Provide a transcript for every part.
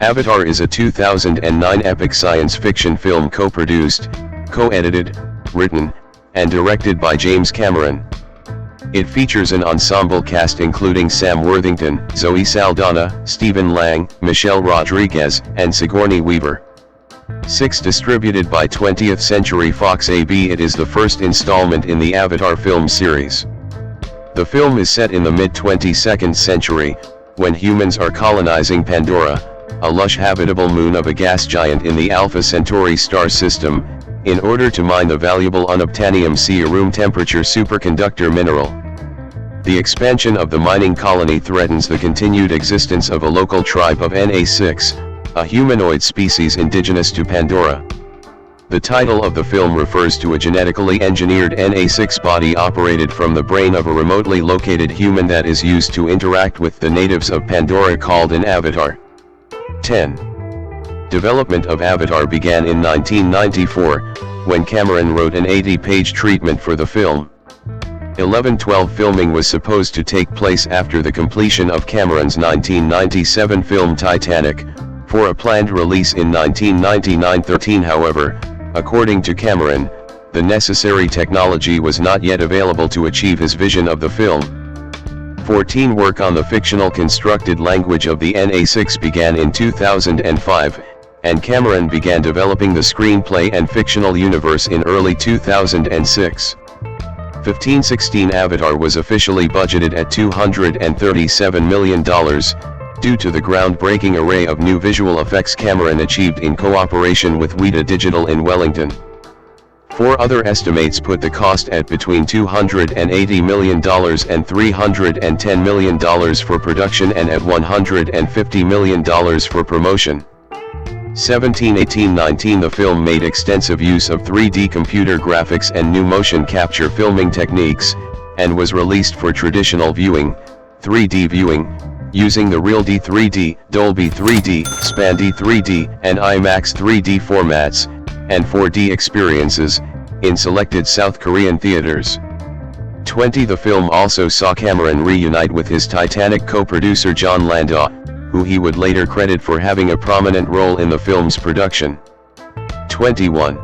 Avatar is a 2009 epic science fiction film co-produced, co-edited, written, and directed by James Cameron. It features an ensemble cast including Sam Worthington, Zoe Saldana, Stephen Lang, Michelle Rodriguez, and Sigourney Weaver. 6. Distributed by 20th Century Fox AB, it is the first installment in the Avatar film series. The film is set in the mid-22nd century, when humans are colonizing Pandora, a lush habitable moon of a gas giant in the Alpha Centauri star system, in order to mine the valuable unobtanium sea, a room temperature superconductor mineral. The expansion of the mining colony threatens the continued existence of a local tribe of Na6, a humanoid species indigenous to Pandora. The title of the film refers to a genetically engineered Na6 body operated from the brain of a remotely located human that is used to interact with the natives of Pandora, called an avatar. 10. Development of Avatar began in 1994, when Cameron wrote an 80-page treatment for the film. 11-12 filming was supposed to take place after the completion of Cameron's 1997 film Titanic, for a planned release in 1999. 13 However, according to Cameron, the necessary technology was not yet available to achieve his vision of the film. 14 Work on the fictional constructed language of the Na6 began in 2005, and Cameron began developing the screenplay and fictional universe in early 2006. 15-16 Avatar was officially budgeted at $237 million, due to the groundbreaking array of new visual effects Cameron achieved in cooperation with Weta Digital in Wellington. 4 other estimates put the cost at between $280 million and $310 million for production and at $150 million for promotion. 17-18-19 The film made extensive use of 3D computer graphics and new motion capture filming techniques, and was released for traditional viewing, 3D viewing, using the RealD 3D, Dolby 3D, SpanD 3D, and IMAX 3D formats, and 4D experiences, in selected South Korean theaters. 20 The film also saw Cameron reunite with his Titanic co-producer John Landau, who he would later credit for having a prominent role in the film's production. 21.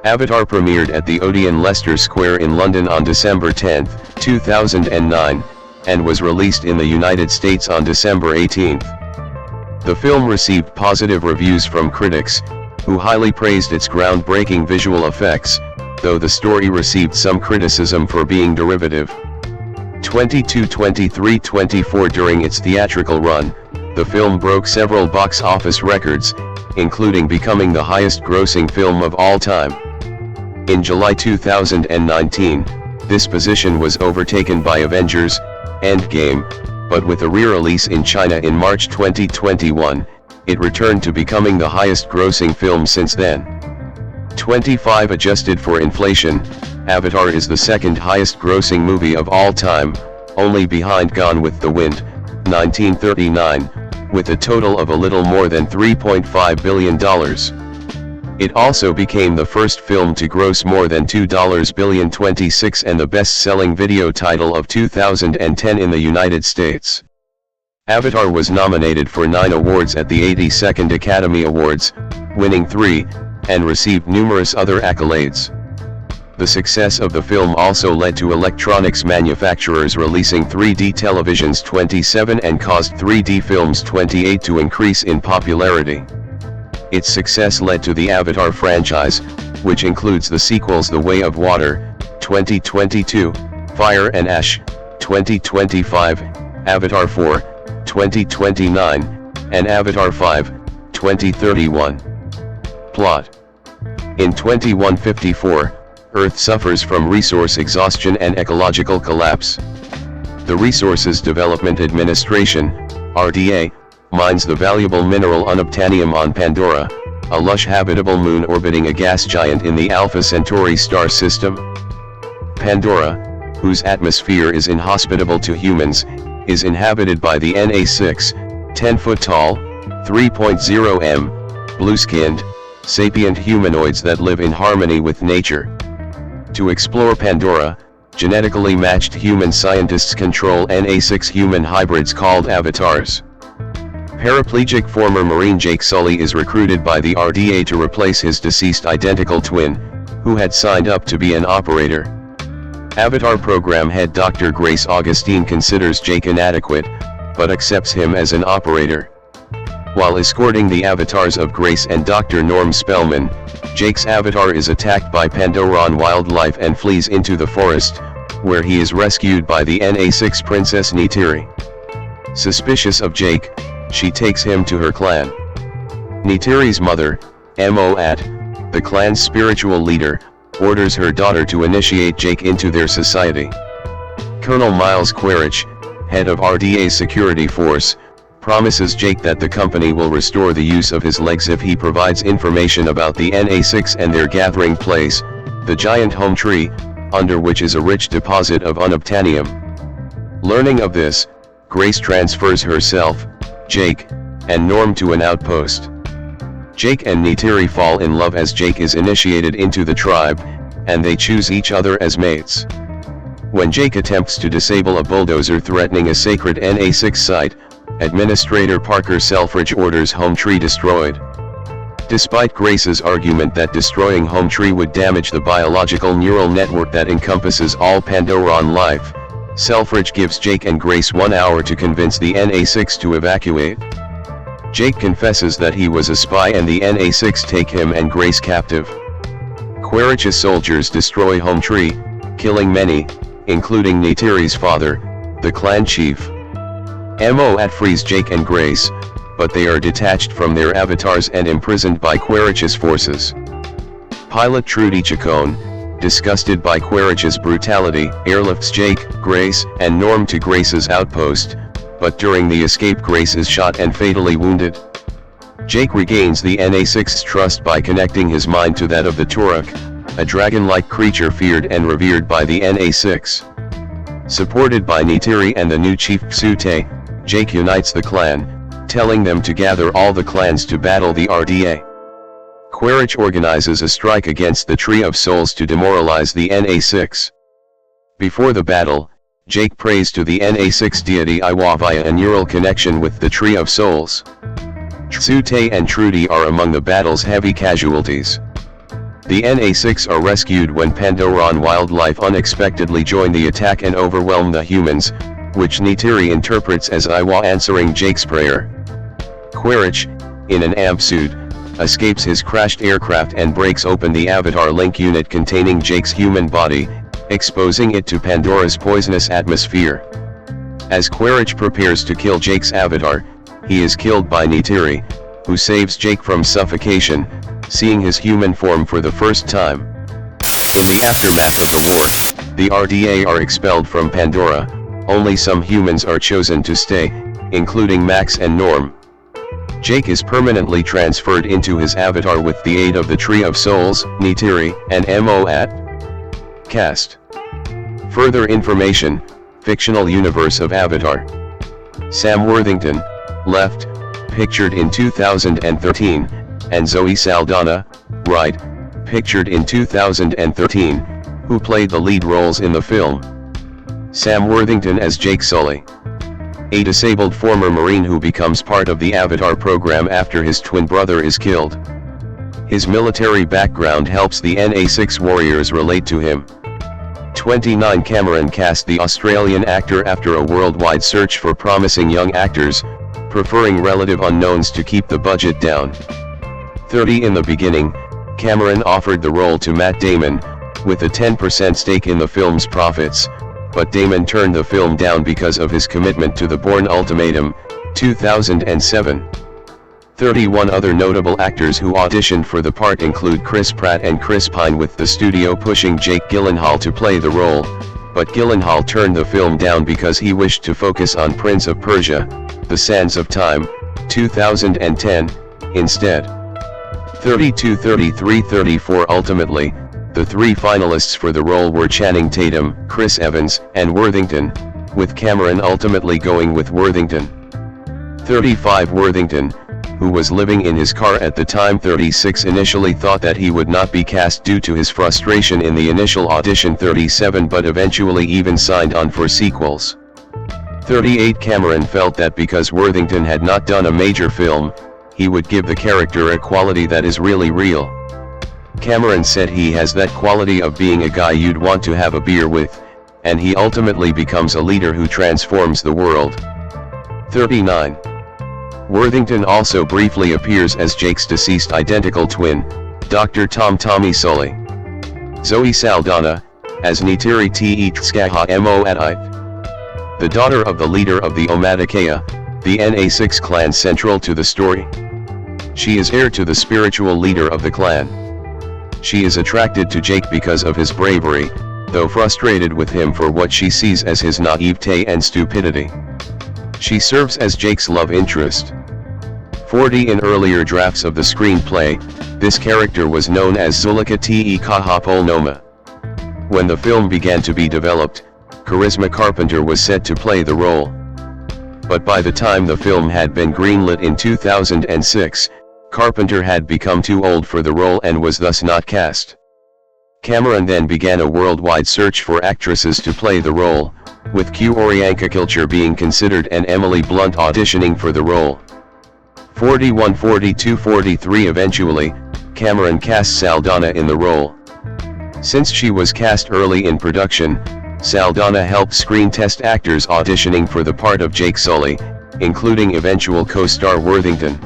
Avatar premiered at the Odeon Leicester Square in London on December 10, 2009, and was released in the United States on December 18. The film received positive reviews from critics, who highly praised its groundbreaking visual effects, though the story received some criticism for being derivative. 22, 23, 24 During its theatrical run, the film broke several box office records, including becoming the highest-grossing film of all time. In July 2019, this position was overtaken by Avengers: Endgame, but with a re-release in China in March 2021, it returned to becoming the highest-grossing film since then. 25 Adjusted for inflation, Avatar is the second highest-grossing movie of all time, only behind Gone with the Wind, 1939, with a total of a little more than $3.5 billion. It also became the first film to gross more than $2 billion 26 and the best-selling video title of 2010 in the United States. Avatar was nominated for 9 awards at the 82nd Academy Awards, winning 3, and received numerous other accolades. The success of the film also led to electronics manufacturers releasing 3D televisions 27 and caused 3D films 28 to increase in popularity. Its success led to the Avatar franchise, which includes the sequels The Way of Water, 2022, Fire and Ash, 2025, Avatar 4, 2029, and Avatar 5, 2031. Plot. In 2154, Earth suffers from resource exhaustion and ecological collapse. The Resources Development Administration, RDA, mines the valuable mineral unobtanium on Pandora, a lush habitable moon orbiting a gas giant in the Alpha Centauri star system. Pandora, whose atmosphere is inhospitable to humans, is inhabited by the Na6, 10-foot-tall, 3.0 m, blue-skinned, sapient humanoids that live in harmony with nature. To explore Pandora, genetically matched human scientists control Na6 human hybrids called avatars. Paraplegic former Marine Jake Sully is recruited by the RDA to replace his deceased identical twin, who had signed up to be an operator. Avatar program head Dr. Grace Augustine considers Jake inadequate, but accepts him as an operator. While escorting the avatars of Grace and Dr. Norm Spellman, Jake's avatar is attacked by Pandoran wildlife and flees into the forest, where he is rescued by the NA6 princess Neytiri. Suspicious of Jake, she takes him to her clan. Neytiri's mother, Moat, the clan's spiritual leader, orders her daughter to initiate Jake into their society. Colonel Miles Quaritch, head of RDA's security force, promises Jake that the company will restore the use of his legs if he provides information about the NA6 and their gathering place, the giant home tree, under which is a rich deposit of unobtanium. Learning of this, Grace transfers herself, Jake, and Norm to an outpost. Jake and Neytiri fall in love as Jake is initiated into the tribe, and they choose each other as mates. When Jake attempts to disable a bulldozer threatening a sacred NA6 site, Administrator Parker Selfridge orders Home Tree destroyed. Despite Grace's argument that destroying Home Tree would damage the biological neural network that encompasses all Pandoran life, Selfridge gives Jake and Grace 1 hour to convince the NA6 to evacuate. Jake confesses that he was a spy and the NA6 take him and Grace captive. Quaritch's soldiers destroy Home Tree, killing many, including Neytiri's father, the clan chief. Moat frees Jake and Grace, but they are detached from their avatars and imprisoned by Quaritch's forces. Pilot Trudy Chacon, disgusted by Quaritch's brutality, airlifts Jake, Grace, and Norm to Grace's outpost, but during the escape Grace is shot and fatally wounded. Jake regains the NA6's trust by connecting his mind to that of the Turok, a dragon-like creature feared and revered by the NA6. Supported by Neytiri and the new chief Psute, Jake unites the clan, telling them to gather all the clans to battle the RDA. Quaritch organizes a strike against the Tree of Souls to demoralize the NA6. Before the battle, Jake prays to the NA6 deity Iwa via a neural connection with the Tree of Souls. Psute and Trudy are among the battle's heavy casualties. The NA6 are rescued when Pandoran wildlife unexpectedly join the attack and overwhelm the humans, which Neytiri interprets as Iwa answering Jake's prayer. Quaritch, in an amp suit, escapes his crashed aircraft and breaks open the Avatar Link unit containing Jake's human body, exposing it to Pandora's poisonous atmosphere. As Quaritch prepares to kill Jake's avatar, he is killed by Neytiri, who saves Jake from suffocation, seeing his human form for the first time. In the aftermath of the war, the RDA are expelled from Pandora. Only some humans are chosen to stay, including Max and Norm. Jake is permanently transferred into his avatar with the aid of the Tree of Souls, Neytiri, and Moat. Cast. Further information, fictional universe of Avatar. Sam Worthington, left, pictured in 2013, and Zoe Saldana, right, pictured in 2013, who played the lead roles in the film. Sam Worthington as Jake Sully, a disabled former Marine who becomes part of the Avatar program after his twin brother is killed. His military background helps the NA6 warriors relate to him. 29 Cameron cast the Australian actor after a worldwide search for promising young actors, preferring relative unknowns to keep the budget down. 30 In the beginning, Cameron offered the role to Matt Damon, with a 10% stake in the film's profits, but Damon turned the film down because of his commitment to the Bourne Ultimatum, 2007. 31 other notable actors who auditioned for the part include Chris Pratt and Chris Pine, with the studio pushing Jake Gyllenhaal to play the role, but Gyllenhaal turned the film down because he wished to focus on Prince of Persia, The Sands of Time, 2010, instead. 32, 33, 34 Ultimately, the three finalists for the role were Channing Tatum, Chris Evans, and Worthington, with Cameron ultimately going with Worthington. 35 Worthington, who was living in his car at the time. 36 initially thought that he would not be cast due to his frustration in the initial audition. 37 but eventually even signed on for sequels. 38 Cameron felt that because Worthington had not done a major film, he would give the character a quality that is really real. Cameron said he has that quality of being a guy you'd want to have a beer with, and he ultimately becomes a leader who transforms the world. 39. Worthington also briefly appears as Jake's deceased identical twin, Dr. Tommy Sully. Zoe Saldana, as Neytiri Mo'at, the daughter of the leader of the Omadikeya, the NA6 clan central to the story. She is heir to the spiritual leader of the clan. She is attracted to Jake because of his bravery, though frustrated with him for what she sees as his naivete and stupidity. She serves as Jake's love interest. 40 In earlier drafts of the screenplay, this character was known as Zulika Te Kahapolnoma. When the film began to be developed, Charisma Carpenter was set to play the role. But by the time the film had been greenlit in 2006, Carpenter had become too old for the role and was thus not cast. Cameron then began a worldwide search for actresses to play the role, with Qorianka Kilcher being considered and Emily Blunt auditioning for the role. 41 42 43 Eventually, Cameron cast Saldana in the role. Since she was cast early in production, Saldana helped screen test actors auditioning for the part of Jake Sully, including eventual co-star Worthington.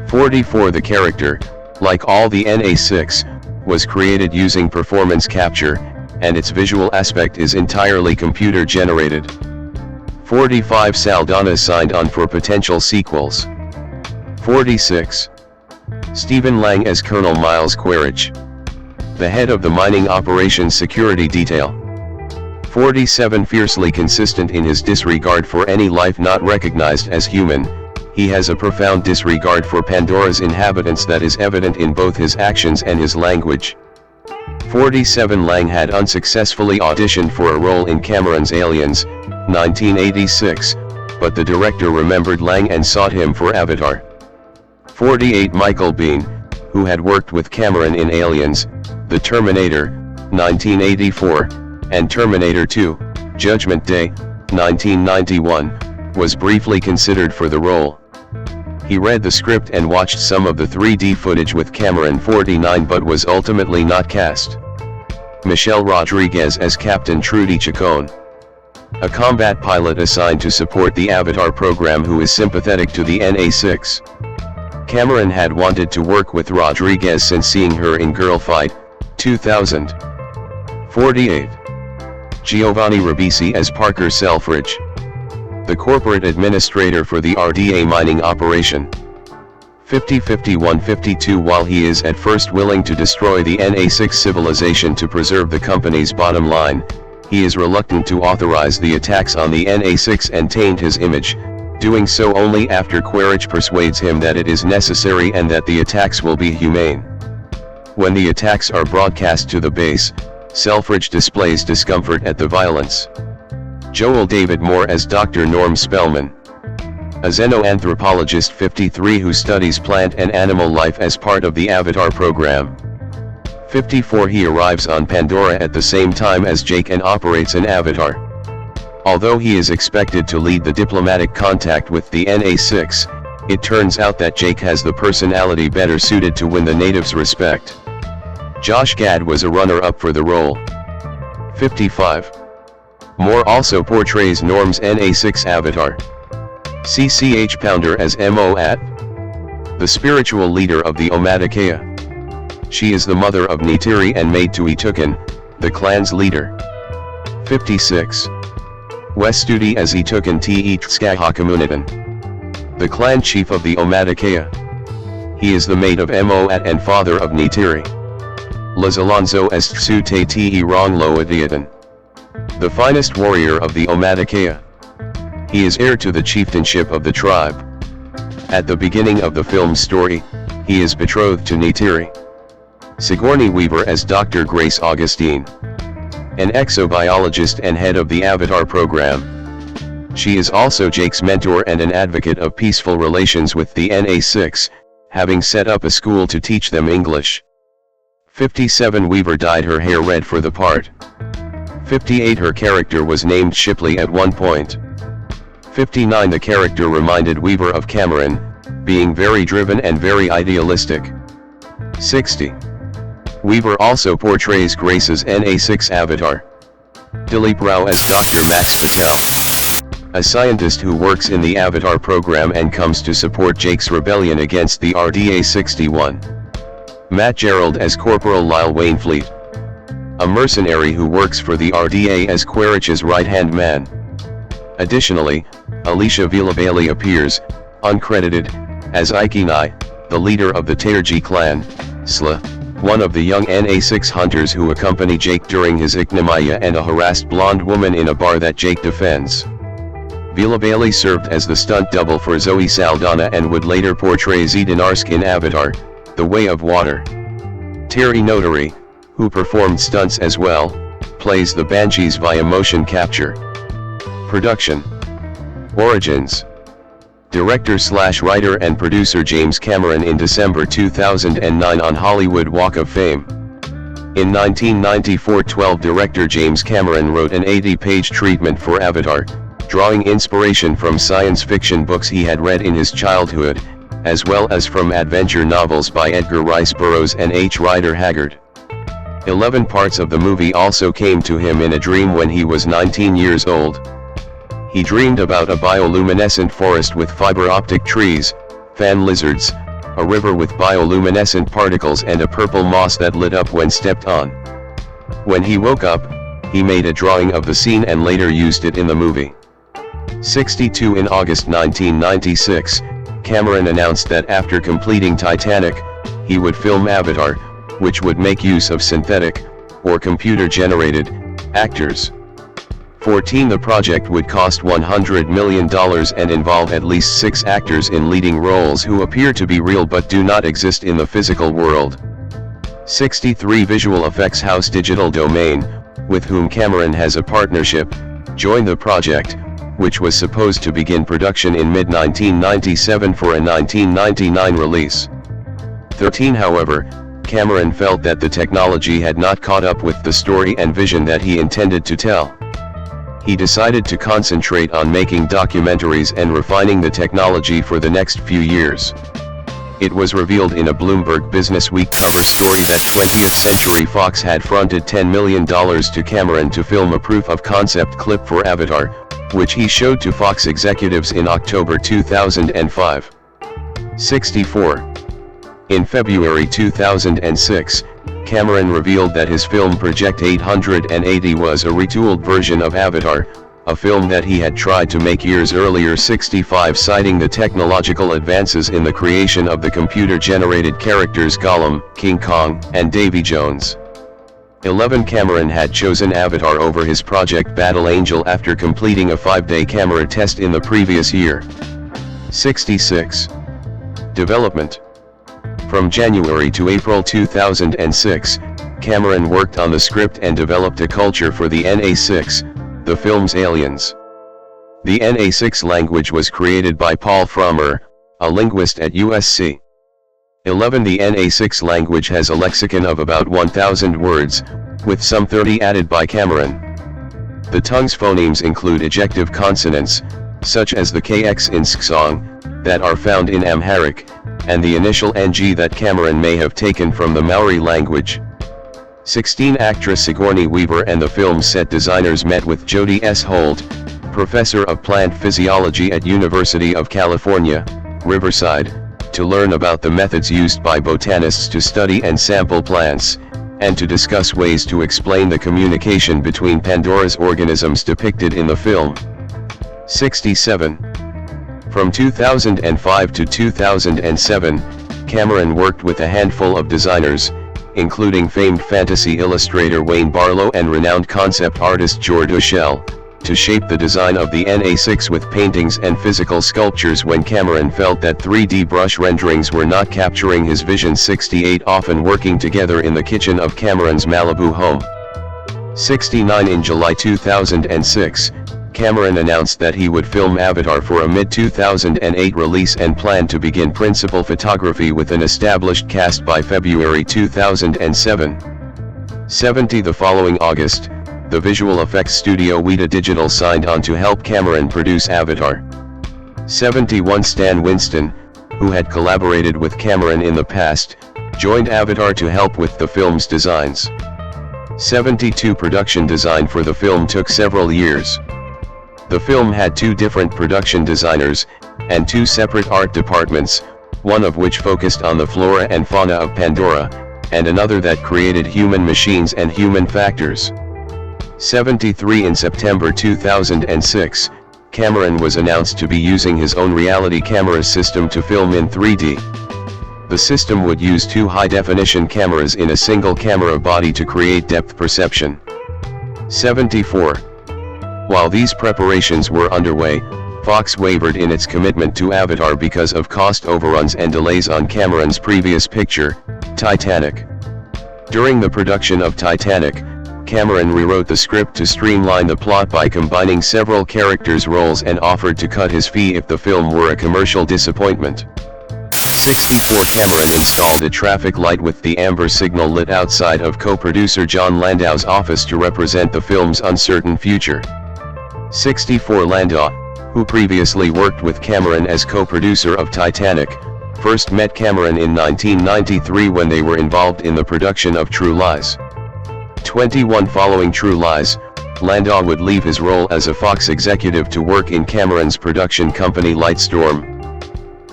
44 The character, like all the NA6, was created using performance capture, and its visual aspect is entirely computer generated. 45 Saldana signed on for potential sequels. 46. Stephen Lang as Colonel Miles Quaritch, the head of the mining operations security detail. 47 Fiercely consistent in his disregard for any life not recognized as human, he has a profound disregard for Pandora's inhabitants that is evident in both his actions and his language. 47 Lang had unsuccessfully auditioned for a role in Cameron's Aliens, 1986, but the director remembered Lang and sought him for Avatar. 48 Michael Biehn, who had worked with Cameron in Aliens, The Terminator, 1984, and Terminator 2, Judgment Day, 1991, was briefly considered for the role. He read the script and watched some of the 3D footage with Cameron 49 but was ultimately not cast. Michelle Rodriguez as Captain Trudy Chacon, a combat pilot assigned to support the Avatar program who is sympathetic to the NA6. Cameron had wanted to work with Rodriguez since seeing her in Girl Fight, 2000. 48. Giovanni Ribisi as Parker Selfridge, the corporate administrator for the RDA mining operation. 50 51 52 While he is at first willing to destroy the NA6 civilization to preserve the company's bottom line, he is reluctant to authorize the attacks on the NA6 and taint his image, doing so only after Quaritch persuades him that it is necessary and that the attacks will be humane. When the attacks are broadcast to the base, Selfridge displays discomfort at the violence. Joel David Moore as Dr. Norm Spellman, a xenoanthropologist 53 who studies plant and animal life as part of the Avatar program. 54 He arrives on Pandora at the same time as Jake and operates an Avatar. Although he is expected to lead the diplomatic contact with the NA6, it turns out that Jake has the personality better suited to win the natives' respect. Josh Gad was a runner-up for the role. 55. Moore also portrays Norm's NA6 avatar, CCH Pounder as Mo'at, the spiritual leader of the Omadikeya. She is the mother of Neytiri and maid to Itukin, the clan's leader. 56. Wes Studi as Itukin Te Skahakomunitan, the clan chief of the Omadikeya. He is the mate of Mo'at and father of Neytiri. Laz Alonso as Tsute Te Rongloadiatan, the finest warrior of the Omadikeya. He is heir to the chieftainship of the tribe. At the beginning of the film's story, he is betrothed to Neytiri. Sigourney Weaver as Dr. Grace Augustine, an exobiologist and head of the Avatar program. She is also Jake's mentor and an advocate of peaceful relations with the NA6, having set up a school to teach them English. 57 Weaver dyed her hair red for the part. 58 Her character was named Shipley at one point. 59 The character reminded Weaver of Cameron, being very driven and very idealistic. 60. Weaver also portrays Grace's NA6 avatar. Dilip Rao as Dr. Max Patel, a scientist who works in the Avatar program and comes to support Jake's rebellion against the RDA-61. Matt Gerald as Corporal Lyle Wainfleet, a mercenary who works for the RDA as Quaritch's right-hand man. Additionally, Alicia Villabailey appears, uncredited, as Ikinai, the leader of the Terji clan, Sla, one of the young NA6 hunters who accompany Jake during his ignominy, and a harassed blonde woman in a bar that Jake defends. Villabailey served as the stunt double for Zoe Saldana and would later portray Zidinarsk in Avatar, The Way of Water. Terry Neytiri, who performed stunts as well, plays the Banshees via motion capture. Production. Origins. Director/writer and producer James Cameron in December 2009 on Hollywood Walk of Fame. In 1994, 12 director James Cameron wrote an 80-page treatment for Avatar, drawing inspiration from science fiction books he had read in his childhood, as well as from adventure novels by Edgar Rice Burroughs and H. Rider Haggard. 11 parts of the movie also came to him in a dream when he was 19 years old. He dreamed about a bioluminescent forest with fiber-optic trees, fan lizards, a river with bioluminescent particles, and a purple moss that lit up when stepped on. When he woke up, he made a drawing of the scene and later used it in the movie. 62 In August 1996, Cameron announced that after completing Titanic, he would film Avatar, which would make use of synthetic, or computer-generated, actors. 14 The project would cost $100 million and involve at least 6 actors in leading roles who appear to be real but do not exist in the physical world. 63 Visual Effects house Digital Domain, with whom Cameron has a partnership, joined the project, which was supposed to begin production in mid-1997 for a 1999 release. 13 However, Cameron felt that the technology had not caught up with the story and vision that he intended to tell. He decided to concentrate on making documentaries and refining the technology for the next few years. It was revealed in a Bloomberg Businessweek cover story that 20th Century Fox had fronted $10 million to Cameron to film a proof-of-concept clip for Avatar, which he showed to Fox executives in October 2005. 64. In February 2006, Cameron revealed that his film Project 880 was a retooled version of Avatar, a film that he had tried to make years earlier. 65 Citing the technological advances in the creation of the computer-generated characters Gollum, King Kong, and Davy Jones. 11 Cameron had chosen Avatar over his project Battle Angel after completing a 5-day camera test in the previous year. 66. Development. From January to April 2006, Cameron worked on the script and developed a culture for the NA6, the film's aliens. The NA6 language was created by Paul Frommer, a linguist at USC. 11 The NA6 language has a lexicon of about 1,000 words, with some 30 added by Cameron. The tongue's phonemes include ejective consonants, such as the KX in Sksong, that are found in Amharic, and the initial NG that Cameron may have taken from the Maori language. 16 Actress Sigourney Weaver and the film's set designers met with Jody S. Holt, professor of plant physiology at University of California, Riverside, to learn about the methods used by botanists to study and sample plants, and to discuss ways to explain the communication between Pandora's organisms depicted in the film. 67. From 2005 to 2007, Cameron worked with a handful of designers, including famed fantasy illustrator Wayne Barlow and renowned concept artist George Ushell, to shape the design of the NA6 with paintings and physical sculptures when Cameron felt that 3D brush renderings were not capturing his vision. 68 Often working together in the kitchen of Cameron's Malibu home. 69 In July 2006, Cameron announced that he would film Avatar for a mid-2008 release and planned to begin principal photography with an established cast by February 2007. 70 The following August, the visual effects studio Weta Digital signed on to help Cameron produce Avatar. 71 Stan Winston, who had collaborated with Cameron in the past, joined Avatar to help with the film's designs. 72 Production design for the film took several years. The film had 2 different production designers, and 2 separate art departments, one of which focused on the flora and fauna of Pandora, and another that created human machines and human factors. 73 In September 2006, Cameron was announced to be using his own reality camera system to film in 3D. The system would use 2 high-definition cameras in a single camera body to create depth perception. 74. While these preparations were underway, Fox wavered in its commitment to Avatar because of cost overruns and delays on Cameron's previous picture, Titanic. During the production of Titanic, Cameron rewrote the script to streamline the plot by combining several characters' roles and offered to cut his fee if the film were a commercial disappointment. 64 Cameron installed a traffic light with the amber signal lit outside of co-producer John Landau's office to represent the film's uncertain future. 64 Landau, who previously worked with Cameron as co-producer of Titanic, first met Cameron in 1993 when they were involved in the production of True Lies. 21 Following True Lies, Landau would leave his role as a Fox executive to work in Cameron's production company Lightstorm.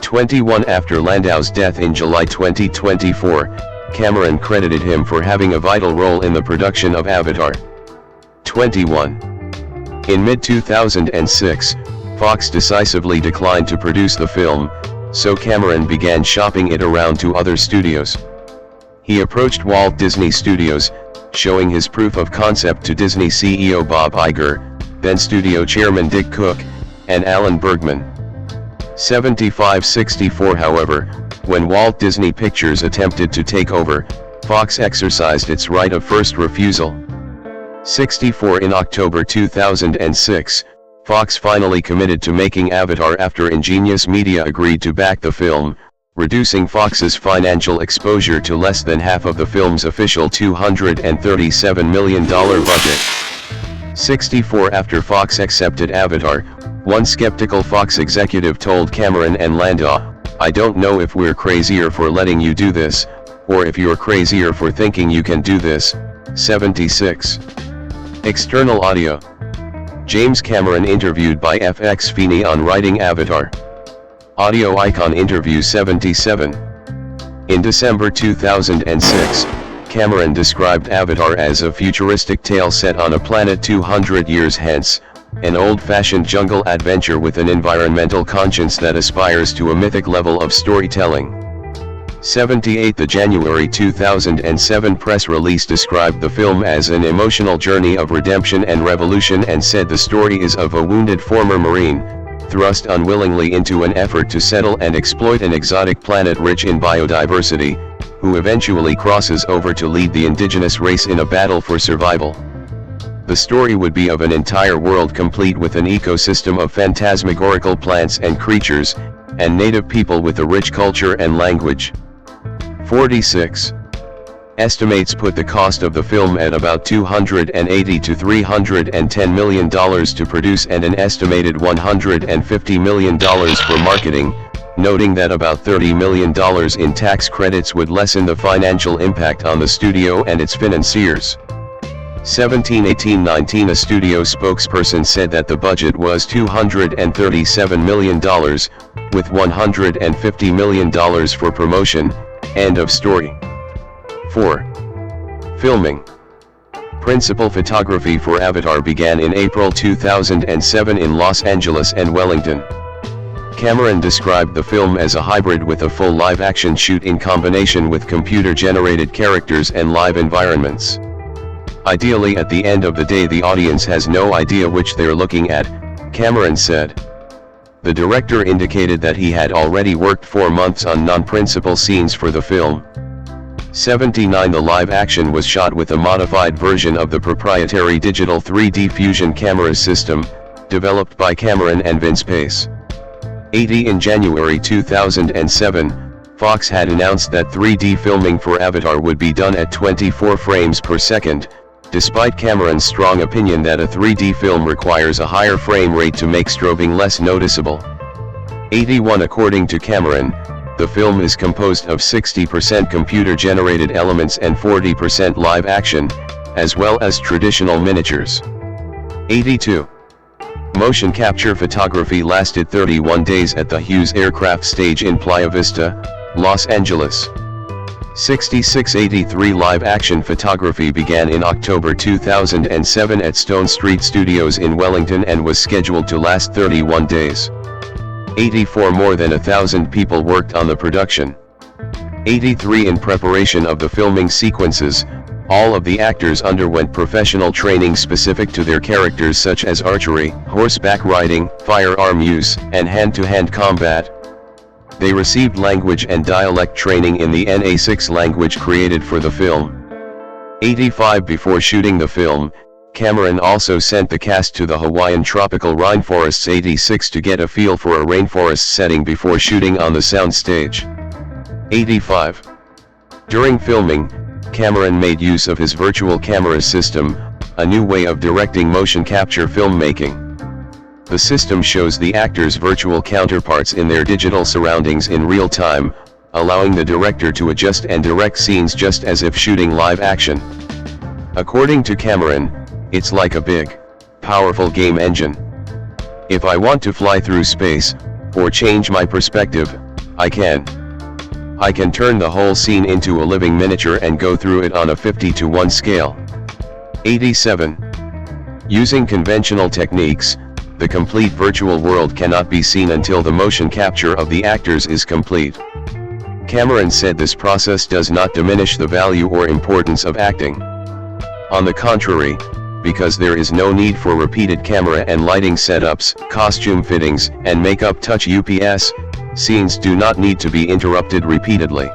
21 After Landau's death in July 2024, Cameron credited him for having a vital role in the production of Avatar. 21 In mid-2006, Fox decisively declined to produce the film, so Cameron began shopping it around to other studios. He approached Walt Disney Studios, showing his proof of concept to Disney CEO Bob Iger, then studio chairman Dick Cook, and Alan Bergman. 75-64 However, when Walt Disney Pictures attempted to take over, Fox exercised its right of first refusal. 64 In October 2006, Fox finally committed to making Avatar after Ingenious Media agreed to back the film, reducing Fox's financial exposure to less than half of the film's official $237 million budget. 64 After Fox accepted Avatar, one skeptical Fox executive told Cameron and Landau, "I don't know if we're crazier for letting you do this, or if you're crazier for thinking you can do this." 76. External audio. James Cameron interviewed by FX Feeney on writing Avatar. Audio icon interview 77. In December 2006, Cameron described Avatar as a futuristic tale set on a planet 200 years hence, an old-fashioned jungle adventure with an environmental conscience that aspires to a mythic level of storytelling. 78 The January 2007 press release described the film as an emotional journey of redemption and revolution and said the story is of a wounded former Marine, thrust unwillingly into an effort to settle and exploit an exotic planet rich in biodiversity, who eventually crosses over to lead the indigenous race in a battle for survival. The story would be of an entire world complete with an ecosystem of phantasmagorical plants and creatures, and native people with a rich culture and language. 46. Estimates put the cost of the film at about $280 to $310 million to produce and an estimated $150 million for marketing, noting that about $30 million in tax credits would lessen the financial impact on the studio and its financiers. 17-18-19 A studio spokesperson said that the budget was $237 million, with $150 million for promotion. End of story. 4. Filming. Principal photography for Avatar began in April 2007 in Los Angeles and Wellington. Cameron described the film as a hybrid with a full live-action shoot in combination with computer-generated characters and live environments. Ideally, at the end of the day the audience has no idea which they're looking at, Cameron said. The director indicated that he had already worked 4 months on non-principal scenes for the film. 79 The live action was shot with a modified version of the proprietary digital 3D fusion camera system, developed by Cameron and Vince Pace. 80 In January 2007, Fox had announced that 3D filming for Avatar would be done at 24 frames per second, despite Cameron's strong opinion that a 3D film requires a higher frame rate to make strobing less noticeable. 81 According to Cameron, the film is composed of 60% computer-generated elements and 40% live action, as well as traditional miniatures. 82. Motion capture photography lasted 31 days at the Hughes Aircraft Stage in Playa Vista, Los Angeles. 6683 Live action photography began in October 2007 at Stone Street Studios in Wellington and was scheduled to last 31 days. 84 More than 1,000 people worked on the production. 83 In preparation of the filming sequences, all of the actors underwent professional training specific to their characters such as archery, horseback riding, firearm use, and hand-to-hand combat. They received language and dialect training in the NA6 language created for the film. 85 Before shooting the film, Cameron also sent the cast to the Hawaiian tropical rainforests 86 to get a feel for a rainforest setting before shooting on the soundstage. 85. During filming, Cameron made use of his virtual camera system, a new way of directing motion capture filmmaking. The system shows the actors' virtual counterparts in their digital surroundings in real time, allowing the director to adjust and direct scenes just as if shooting live action. According to Cameron, it's like a big, powerful game engine. If I want to fly through space, or change my perspective, I can. I can turn the whole scene into a living miniature and go through it on a 50:1 scale. 87. Using conventional techniques, the complete virtual world cannot be seen until the motion capture of the actors is complete. Cameron said this process does not diminish the value or importance of acting. On the contrary, because there is no need for repeated camera and lighting setups, costume fittings, and makeup touch ups, scenes do not need to be interrupted repeatedly.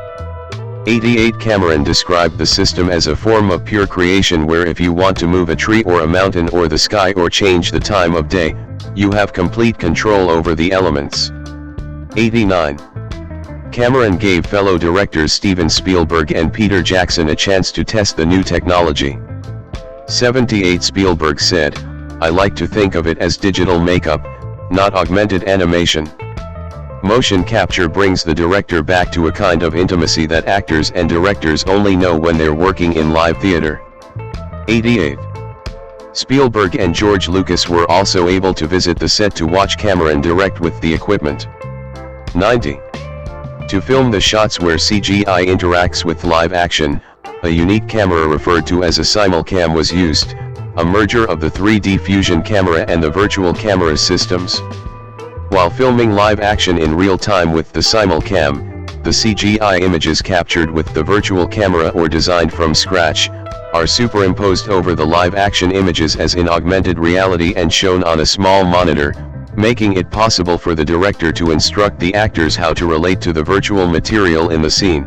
88 Cameron described the system as a form of pure creation where if you want to move a tree or a mountain or the sky or change the time of day, you have complete control over the elements. 89. Cameron gave fellow directors Steven Spielberg and Peter Jackson a chance to test the new technology. 78 Spielberg said, "I like to think of it as digital makeup, not augmented animation. Motion capture brings the director back to a kind of intimacy that actors and directors only know when they're working in live theater." 88. Spielberg and George Lucas were also able to visit the set to watch Cameron direct with the equipment. 90. To film the shots where CGI interacts with live action, a unique camera referred to as a simulcam was used, a merger of the 3D fusion camera and the virtual camera systems. While filming live action in real time with the simulcam, the CGI images captured with the virtual camera or designed from scratch, are superimposed over the live action images as in augmented reality and shown on a small monitor, making it possible for the director to instruct the actors how to relate to the virtual material in the scene.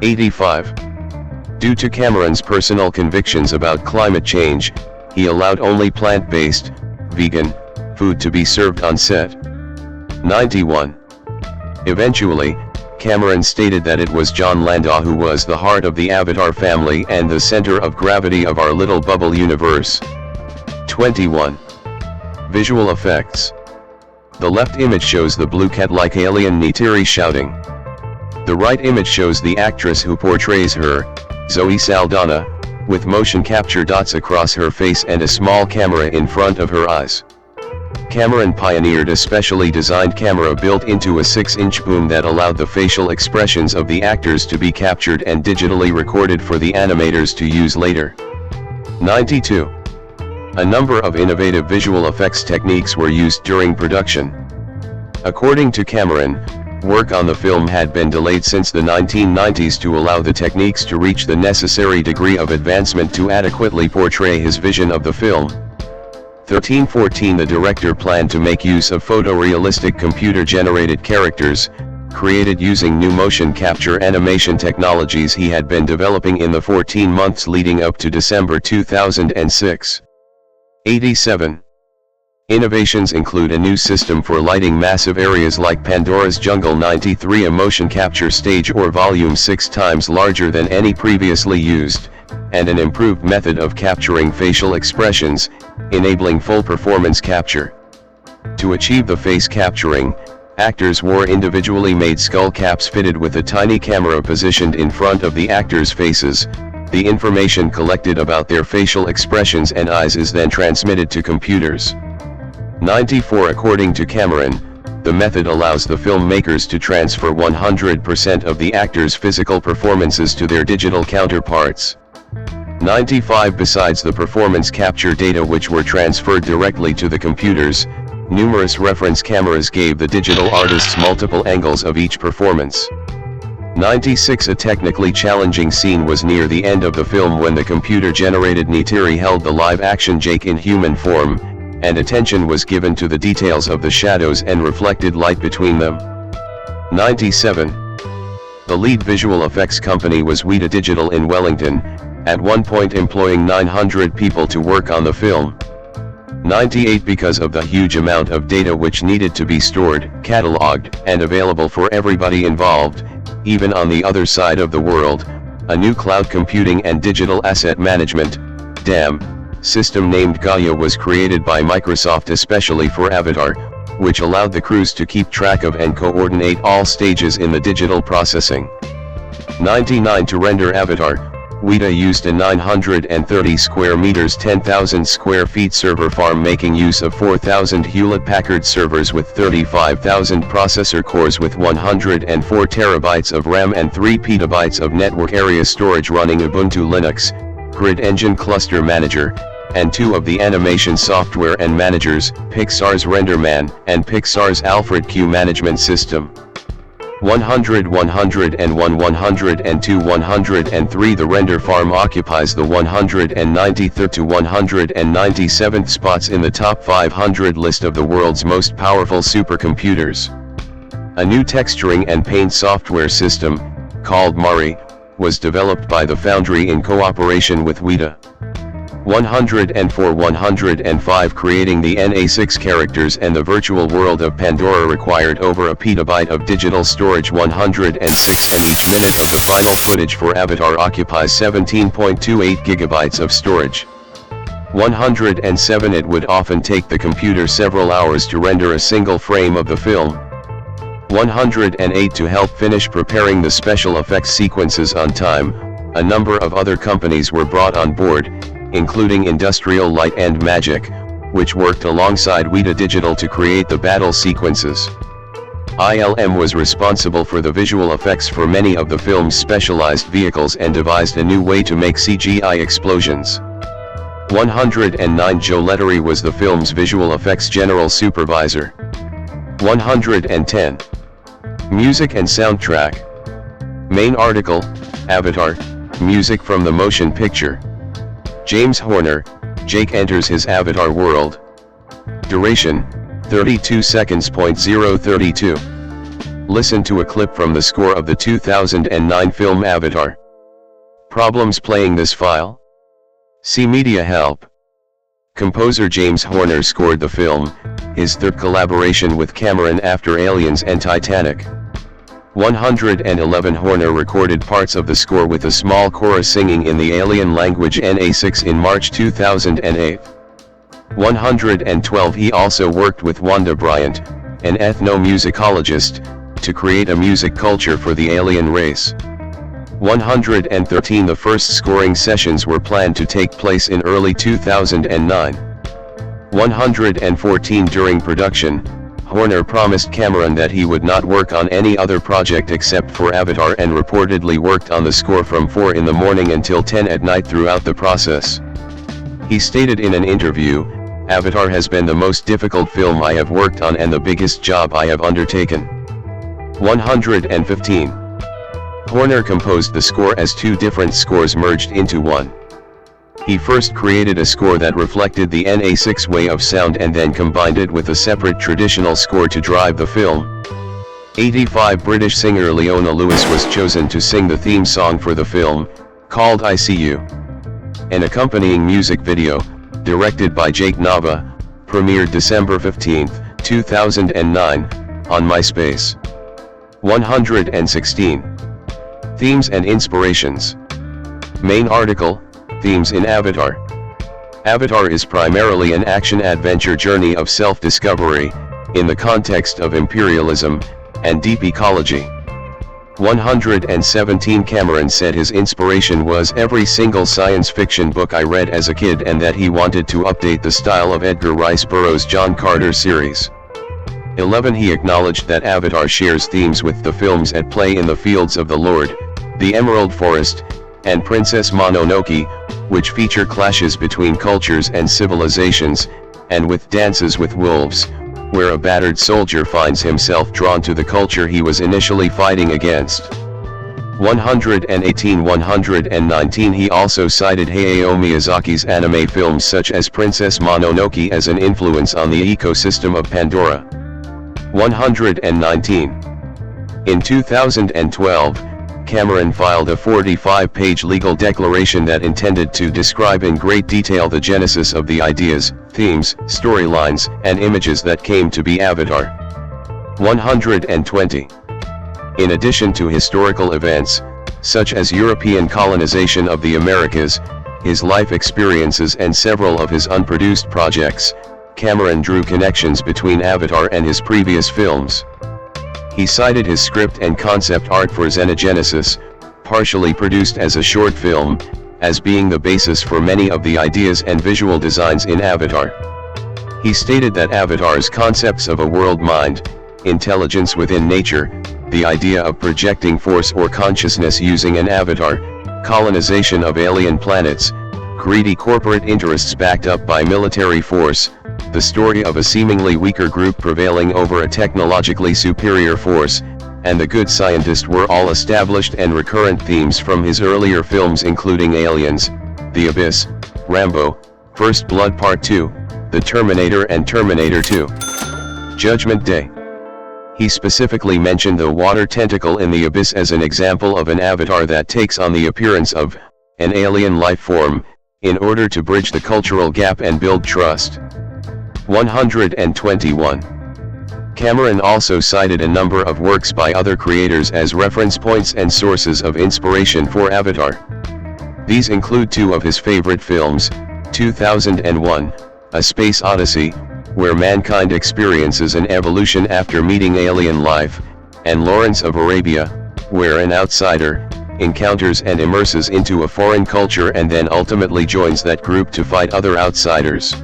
85. Due to Cameron's personal convictions about climate change, he allowed only plant-based, vegan, food to be served on set. 91. Eventually, Cameron stated that it was John Landau who was the heart of the Avatar family and the center of gravity of our little bubble universe. 21. Visual effects. The left image shows the blue cat-like alien Neytiri shouting. The right image shows the actress who portrays her, Zoe Saldana, with motion capture dots across her face and a small camera in front of her eyes. Cameron pioneered a specially designed camera built into a 6-inch boom that allowed the facial expressions of the actors to be captured and digitally recorded for the animators to use later. 92. A number of innovative visual effects techniques were used during production. According to Cameron, work on the film had been delayed since the 1990s to allow the techniques to reach the necessary degree of advancement to adequately portray his vision of the film. 1314 The director planned to make use of photorealistic computer-generated characters, created using new motion capture animation technologies he had been developing in the 14 months leading up to December 2006. 87. Innovations include a new system for lighting massive areas like Pandora's Jungle. Neytiri, a motion capture stage or volume 6 times larger than any previously used, and an improved method of capturing facial expressions, enabling full performance capture. To achieve the face capturing, actors wore individually made skull caps fitted with a tiny camera positioned in front of the actors' faces. The information collected about their facial expressions and eyes is then transmitted to computers. 94. According to Cameron, the method allows the filmmakers to transfer 100% of the actors' physical performances to their digital counterparts. 95. Besides the performance capture data which were transferred directly to the computers, numerous reference cameras gave the digital artists multiple angles of each performance. 96. A technically challenging scene was near the end of the film when the computer-generated Neytiri held the live-action Jake in human form, and attention was given to the details of the shadows and reflected light between them. 97. The lead visual effects company was Weta Digital in Wellington, at one point employing 900 people to work on the film. 98. Because of the huge amount of data which needed to be stored, catalogued, and available for everybody involved, even on the other side of the world, a new cloud computing and digital asset management (DAM) system named Gaia was created by Microsoft especially for Avatar, which allowed the crews to keep track of and coordinate all stages in the digital processing. 99. To render Avatar, Weta used a 930 square meters 10,000 square feet server farm making use of 4,000 Hewlett-Packard servers with 35,000 processor cores with 104 terabytes of RAM and 3 petabytes of network area storage running Ubuntu Linux, Grid Engine Cluster Manager, and 2 of the animation software and managers, Pixar's RenderMan, and Pixar's Alfred Q management system. 100, 101, 102, 103. The render farm occupies the 193rd to 197th spots in the top 500 list of the world's most powerful supercomputers. A new texturing and paint software system, called Mari, was developed by the Foundry in cooperation with Weta. 104, 105. Creating the NA6 characters and the virtual world of Pandora required over a petabyte of digital storage. 106. And each minute of the final footage for Avatar occupies 17.28 gigabytes of storage. 107. It would often take the computer several hours to render a single frame of the film. 108. To help finish preparing the special effects sequences on time, a number of other companies were brought on board, including Industrial Light and Magic, which worked alongside Weta Digital to create the battle sequences. ILM was responsible for the visual effects for many of the film's specialized vehicles and devised a new way to make CGI explosions. 109. Joe Lettery was the film's visual effects general supervisor. 110. Music and soundtrack. Main article, Avatar, music from the motion picture. James Horner, Jake enters his Avatar world. Duration, 32 seconds. 032. Listen to a clip from the score of the 2009 film Avatar. Problems playing this file? See media help. Composer James Horner scored the film, his third collaboration with Cameron after Aliens and Titanic. 111. Horner recorded parts of the score with a small chorus singing in the alien language NA6 in March 2008. 112. He also worked with Wanda Bryant, an ethnomusicologist, to create a music culture for the alien race. 113. The first scoring sessions were planned to take place in early 2009. 114. During production, Horner promised Cameron that he would not work on any other project except for Avatar and reportedly worked on the score from 4 in the morning until 10 at night throughout the process. He stated in an interview, "Avatar has been the most difficult film I have worked on and the biggest job I have undertaken." 115. Horner composed the score as 2 different scores merged into one. He first created a score that reflected the NA6 way of sound and then combined it with a separate traditional score to drive the film. 85. British singer Leona Lewis was chosen to sing the theme song for the film, called I See You. An accompanying music video, directed by Jake Nava, premiered December 15, 2009, on MySpace. 116. Themes and inspirations. Main article, Themes in Avatar. Avatar is primarily an action-adventure journey of self-discovery, in the context of imperialism, and deep ecology. 117. Cameron said his inspiration was every single science fiction book I read as a kid and that he wanted to update the style of Edgar Rice Burroughs' John Carter series. 11. He acknowledged that Avatar shares themes with the films At Play in the Fields of the Lord, The Emerald Forest, and Princess Mononoke, which feature clashes between cultures and civilizations, and with Dances with Wolves, where a battered soldier finds himself drawn to the culture he was initially fighting against. 118. 119. He also cited Hayao Miyazaki's anime films such as Princess Mononoke as an influence on the ecosystem of Pandora. 119. In 2012, Cameron filed a 45-page legal declaration that intended to describe in great detail the genesis of the ideas, themes, storylines, and images that came to be Avatar. 120. In addition to historical events, such as European colonization of the Americas, his life experiences and several of his unproduced projects, Cameron drew connections between Avatar and his previous films. He cited his script and concept art for Xenogenesis, partially produced as a short film, as being the basis for many of the ideas and visual designs in Avatar. He stated that Avatar's concepts of a world mind, intelligence within nature, the idea of projecting force or consciousness using an avatar, colonization of alien planets, greedy corporate interests backed up by military force, the story of a seemingly weaker group prevailing over a technologically superior force, and the good scientist were all established and recurrent themes from his earlier films including Aliens, The Abyss, Rambo, First Blood Part 2, The Terminator and Terminator 2. Judgment Day. He specifically mentioned the water tentacle in The Abyss as an example of an avatar that takes on the appearance of an alien life form, in order to bridge the cultural gap and build trust. 121. Cameron also cited a number of works by other creators as reference points and sources of inspiration for Avatar. These include two of his favorite films, 2001, A Space Odyssey, where mankind experiences an evolution after meeting alien life, and Lawrence of Arabia, where an outsider encounters and immerses into a foreign culture and then ultimately joins that group to fight other outsiders.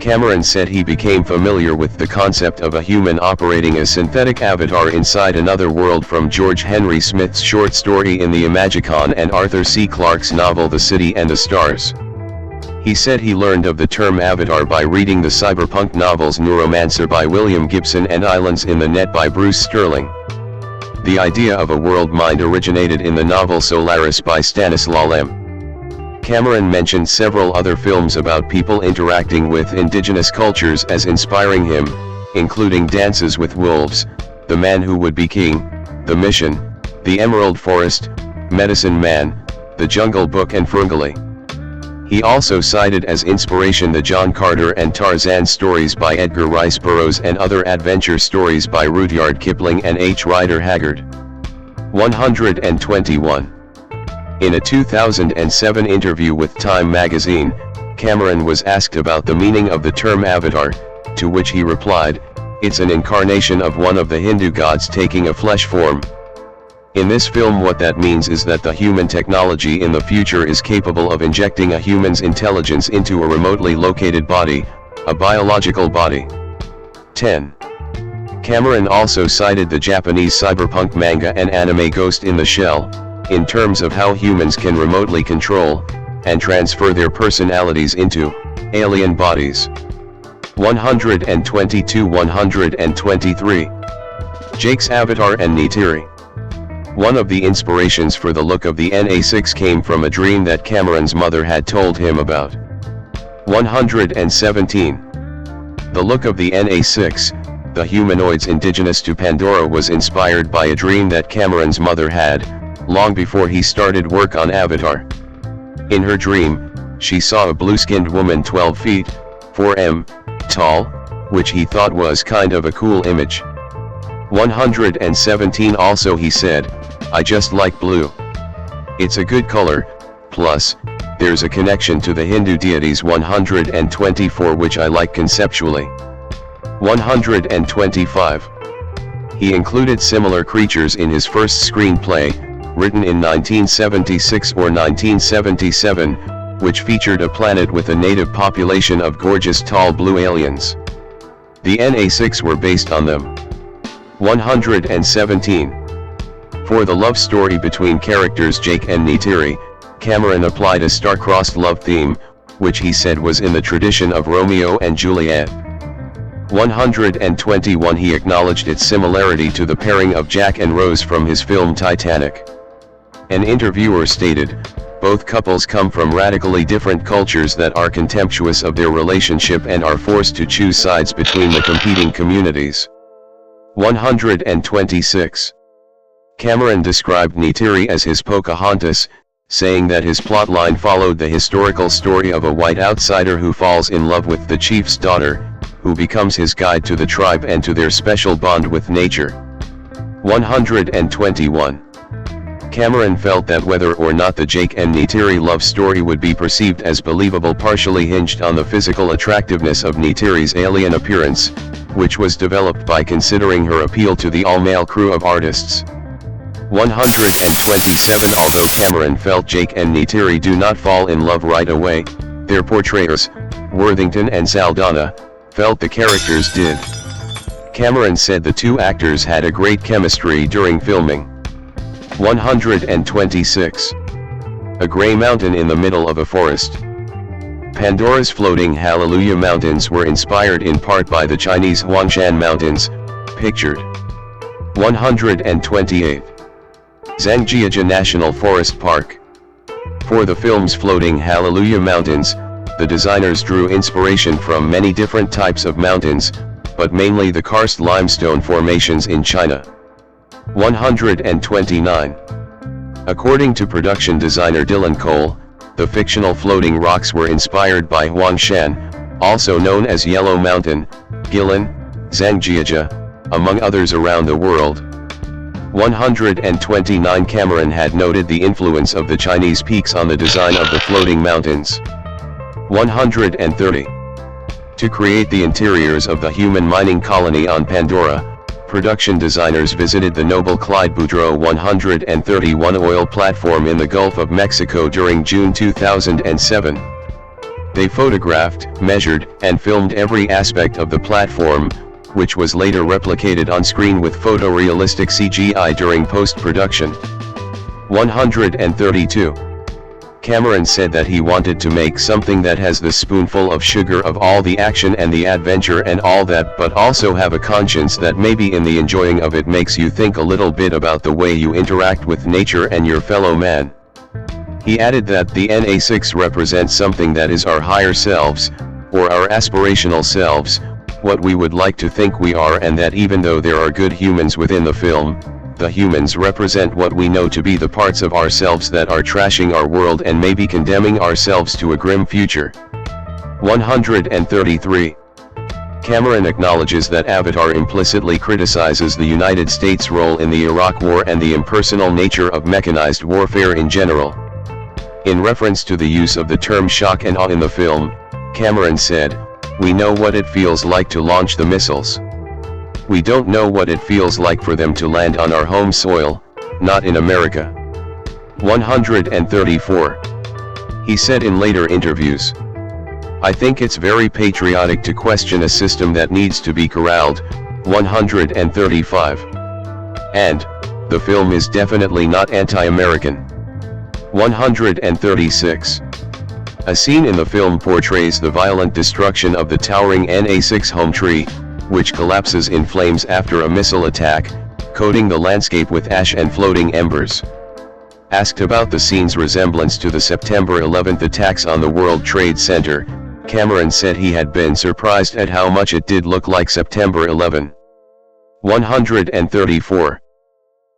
Cameron said he became familiar with the concept of a human operating a synthetic avatar inside another world from George Henry Smith's short story In the Imagicon and Arthur C. Clarke's novel The City and the Stars. He said he learned of the term avatar by reading the cyberpunk novels Neuromancer by William Gibson and Islands in the Net by Bruce Sterling. The idea of a world mind originated in the novel Solaris by Stanislaw Lem. Cameron mentioned several other films about people interacting with indigenous cultures as inspiring him, including Dances with Wolves, The Man Who Would Be King, The Mission, The Emerald Forest, Medicine Man, The Jungle Book and Ferngully. He also cited as inspiration the John Carter and Tarzan stories by Edgar Rice Burroughs and other adventure stories by Rudyard Kipling and H. Rider Haggard. 121. In a 2007 interview with Time magazine, Cameron was asked about the meaning of the term avatar, to which he replied, "It's an incarnation of one of the Hindu gods taking a flesh form. In this film what that means is that the human technology in the future is capable of injecting a human's intelligence into a remotely located body, a biological body." 10. Cameron also cited the Japanese cyberpunk manga and anime Ghost in the Shell, in terms of how humans can remotely control and transfer their personalities into alien bodies. 122. 123. Jake's Avatar and Neytiri. One of the inspirations for the look of the NA6 came from a dream that Cameron's mother had told him about. 117. The look of the NA6, the humanoids indigenous to Pandora, was inspired by a dream that Cameron's mother had, long before he started work on Avatar. In her dream, she saw a blue-skinned woman 12 feet, 4 m, tall, which he thought was kind of a cool image. 117 Also he said, I just like blue. It's a good color, plus, there's a connection to the Hindu deities. 124 Which I like conceptually. 125 He included similar creatures in his first screenplay, written in 1976 or 1977, which featured a planet with a native population of gorgeous tall blue aliens. The Na6 were based on them. 117 For the love story between characters Jake and Neytiri, Cameron applied a star-crossed love theme, which he said was in the tradition of Romeo and Juliet. 121 He acknowledged its similarity to the pairing of Jack and Rose from his film Titanic. An interviewer stated, both couples come from radically different cultures that are contemptuous of their relationship and are forced to choose sides between the competing communities. 126 Cameron described Neytiri as his Pocahontas, saying that his plotline followed the historical story of a white outsider who falls in love with the chief's daughter, who becomes his guide to the tribe and to their special bond with nature. 121 Cameron felt that whether or not the Jake and Neytiri love story would be perceived as believable partially hinged on the physical attractiveness of Neytiri's alien appearance, which was developed by considering her appeal to the all-male crew of artists. 127 Although Cameron felt Jake and Neytiri do not fall in love right away, their portrayers, Worthington and Saldana, felt the characters did. Cameron said the two actors had a great chemistry during filming. 126 A gray mountain in the middle of a forest. Pandora's floating Hallelujah Mountains were inspired in part by the Chinese Huangshan Mountains, pictured. 128 Zhangjiajie National Forest Park. For the film's floating Hallelujah Mountains, the designers drew inspiration from many different types of mountains, but mainly the karst limestone formations in China. 129 According to production designer Dylan Cole, the fictional floating rocks were inspired by Huangshan, also known as Yellow Mountain, Guilin, Zhangjiajie, among others around the world. 129 Cameron had noted the influence of the Chinese peaks on the design of the floating mountains. 130 To create the interiors of the human mining colony on Pandora, production designers visited the Noble Clyde Boudreaux 131 oil platform in the Gulf of Mexico during June 2007. They photographed, measured, and filmed every aspect of the platform, which was later replicated on screen with photorealistic CGI during post-production. 132 Cameron said that he wanted to make something that has the spoonful of sugar of all the action and the adventure and all that, but also have a conscience that maybe in the enjoying of it makes you think a little bit about the way you interact with nature and your fellow man. He added that the Na6 represents something that is our higher selves, or our aspirational selves, what we would like to think we are, and that even though there are good humans within the film, the humans represent what we know to be the parts of ourselves that are trashing our world and maybe condemning ourselves to a grim future. 133 Cameron acknowledges that Avatar implicitly criticizes the United States' role in the Iraq War and the impersonal nature of mechanized warfare in general. In reference to the use of the term shock and awe in the film, Cameron said, "We know what it feels like to launch the missiles. We don't know what it feels like for them to land on our home soil, not in America." 134 He said in later interviews, "I think it's very patriotic to question a system that needs to be corralled." 135 And, the film is definitely not anti-American. 136 A scene in the film portrays the violent destruction of the towering Na6 home tree, which collapses in flames after a missile attack, coating the landscape with ash and floating embers. Asked about the scene's resemblance to the September 11 attacks on the World Trade Center, Cameron said he had been surprised at how much it did look like September 11. 134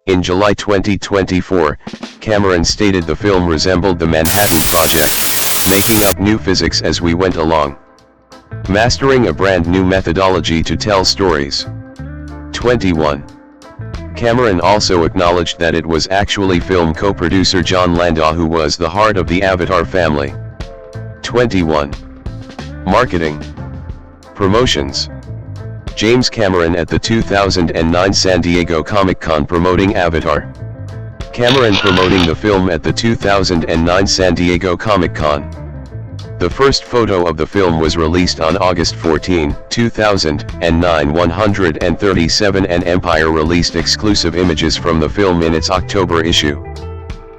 In July 2024, Cameron stated the film resembled the Manhattan Project, making up new physics as we went along. Mastering a brand new methodology to tell stories. 21. Cameron also acknowledged that it was actually film co-producer John Landau who was the heart of the Avatar family. 21. Marketing. Promotions. James Cameron at the 2009 San Diego Comic-Con promoting Avatar. Cameron promoting the film at the 2009 San Diego Comic-Con. The first photo of the film was released on August 14, 2009 137 and Empire released exclusive images from the film in its October issue.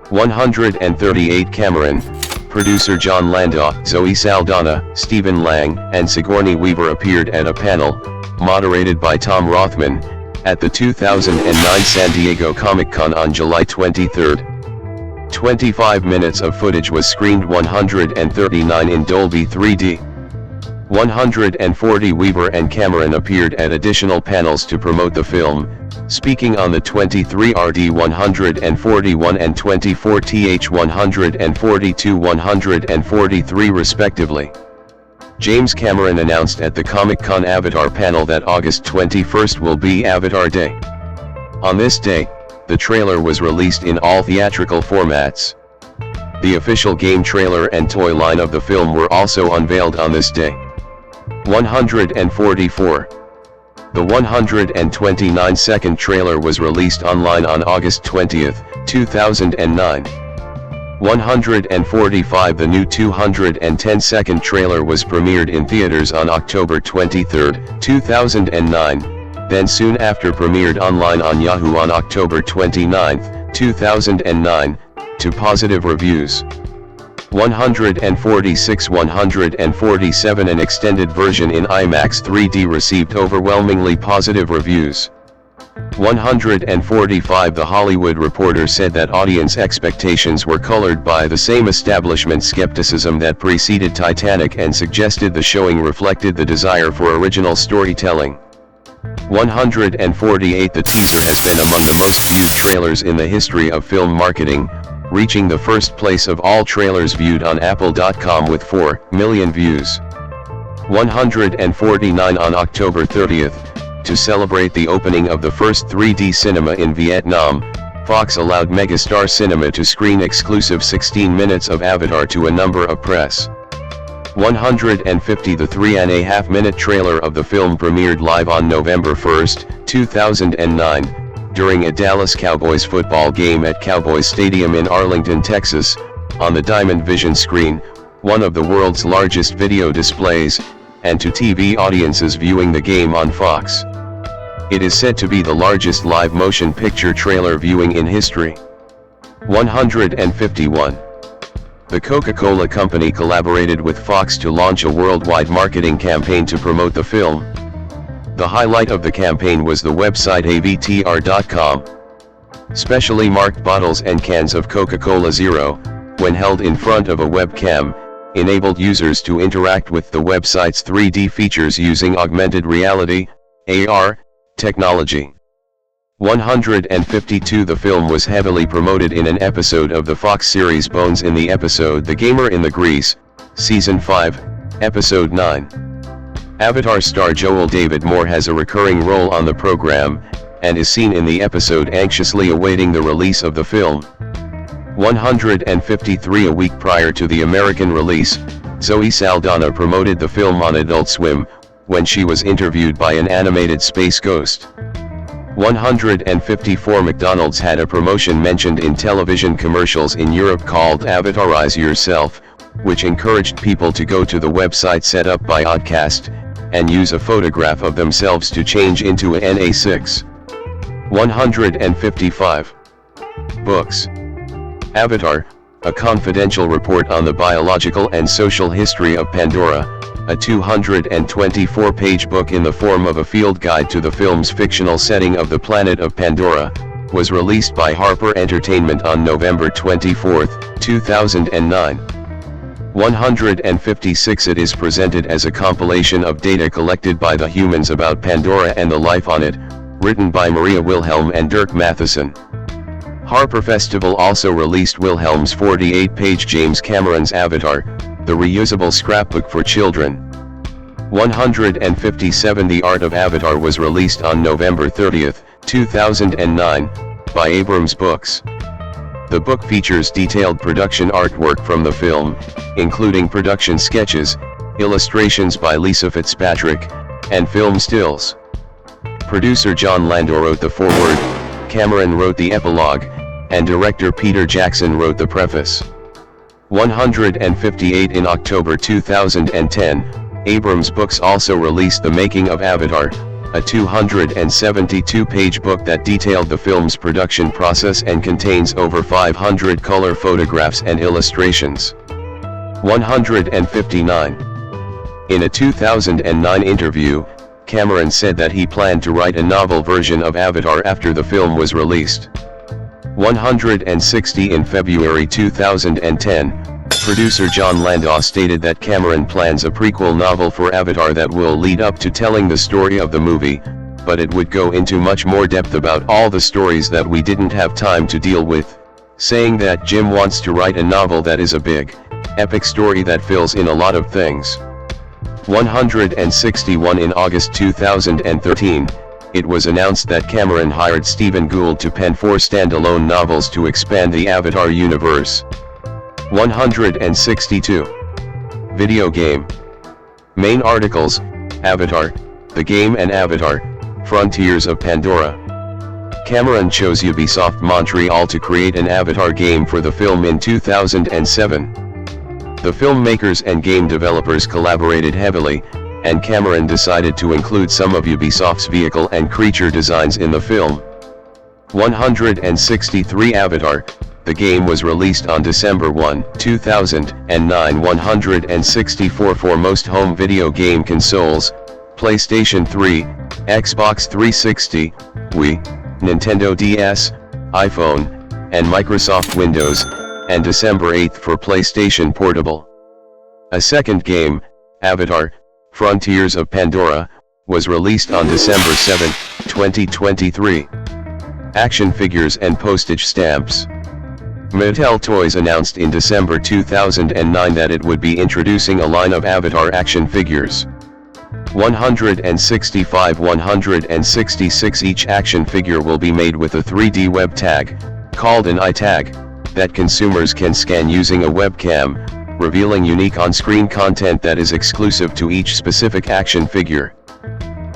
138 Cameron, producer John Landau, Zoe Saldana, Stephen Lang, and Sigourney Weaver appeared at a panel, moderated by Tom Rothman, at the 2009 San Diego Comic-Con on July 23. 25 minutes of footage was screened 139 in Dolby 3D. 140 Weaver and Cameron appeared at additional panels to promote the film, speaking on the 23RD 141 and 24TH 142 143 respectively. James Cameron announced at the Comic-Con Avatar panel that August 21 will be Avatar Day. On this day, the trailer was released in all theatrical formats. The official game trailer and toy line of the film were also unveiled on this day. 144. The 129-second trailer was released online on August 20, 2009. 145. The new 210-second trailer was premiered in theaters on October 23, 2009. Then soon after premiered online on Yahoo on October 29, 2009, to positive reviews. 146. 147. An extended version in IMAX 3D received overwhelmingly positive reviews. 145. The Hollywood Reporter said that audience expectations were colored by the same establishment skepticism that preceded Titanic and suggested the showing reflected the desire for original storytelling. 148. The teaser has been among the most viewed trailers in the history of film marketing, reaching the first place of all trailers viewed on Apple.com with 4 million views. 149. On October 30, to celebrate the opening of the first 3D cinema in Vietnam, Fox allowed Megastar Cinema to screen exclusive 16 minutes of Avatar to a number of press. 150. The 3.5-minute trailer of the film premiered live on November 1, 2009, during a Dallas Cowboys football game at Cowboys Stadium in Arlington, Texas, on the Diamond Vision screen, one of the world's largest video displays, and to TV audiences viewing the game on Fox. It is said to be the largest live motion picture trailer viewing in history. 151. The Coca-Cola Company collaborated with Fox to launch a worldwide marketing campaign to promote the film. The highlight of the campaign was the website avtr.com. Specially marked bottles and cans of Coca-Cola Zero, when held in front of a webcam, enabled users to interact with the website's 3D features using augmented reality, AR, technology. 152. The film was heavily promoted in an episode of the Fox series Bones in the episode The Gamer in the Grease, Season 5, Episode 9. Avatar star Joel David Moore has a recurring role on the program, and is seen in the episode anxiously awaiting the release of the film. 153. A week prior to the American release, Zoe Saldana promoted the film on Adult Swim, when she was interviewed by an animated space ghost. 154. McDonald's had a promotion mentioned in television commercials in Europe called Avatarize Yourself, which encouraged people to go to the website set up by Oddcast, and use a photograph of themselves to change into a NA6. 155. Books. Avatar, a confidential report on the biological and social history of Pandora, a 224-page book in the form of a field guide to the film's fictional setting of the planet of Pandora, was released by Harper Entertainment on November 24, 2009. 156. It is presented as a compilation of data collected by the humans about Pandora and the life on it, written by Maria Wilhelm and Dirk Matheson. Harper Festival also released Wilhelm's 48-page James Cameron's Avatar, the reusable scrapbook for children. 157 The Art of Avatar was released on November 30, 2009, by Abrams Books. The book features detailed production artwork from the film, including production sketches, illustrations by Lisa Fitzpatrick, and film stills. Producer John Landau wrote the foreword, Cameron wrote the epilogue, and director Peter Jackson wrote the preface. 158 In October 2010, Abrams Books also released The Making of Avatar, a 272-page book that detailed the film's production process and contains over 500 color photographs and illustrations. 159. In a 2009 interview, Cameron said that he planned to write a novel version of Avatar after the film was released. 160 In February 2010, producer John Landau stated that Cameron plans a prequel novel for Avatar that will lead up to telling the story of the movie, but it would go into much more depth about all the stories that we didn't have time to deal with, saying that Jim wants to write a novel that is a big, epic story that fills in a lot of things. 161 In August 2013, it was announced that Cameron hired Stephen Gould to pen 4 standalone novels to expand the Avatar universe. 162. Video game. Main articles, Avatar, the game and Avatar, Frontiers of Pandora. Cameron chose Ubisoft Montreal to create an Avatar game for the film in 2007. The filmmakers and game developers collaborated heavily, and Cameron decided to include some of Ubisoft's vehicle and creature designs in the film. 163 Avatar, the game was released on December 1, 2009 164 for most home video game consoles, PlayStation 3, Xbox 360, Wii, Nintendo DS, iPhone, and Microsoft Windows, and December 8 for PlayStation Portable. A second game, Avatar, Frontiers of Pandora, was released on December 7, 2023. Action figures and postage stamps. Mattel Toys announced in December 2009 that it would be introducing a line of Avatar action figures. 165-166 Each action figure will be made with a 3D web tag, called an iTag, that consumers can scan using a webcam, revealing unique on-screen content that is exclusive to each specific action figure.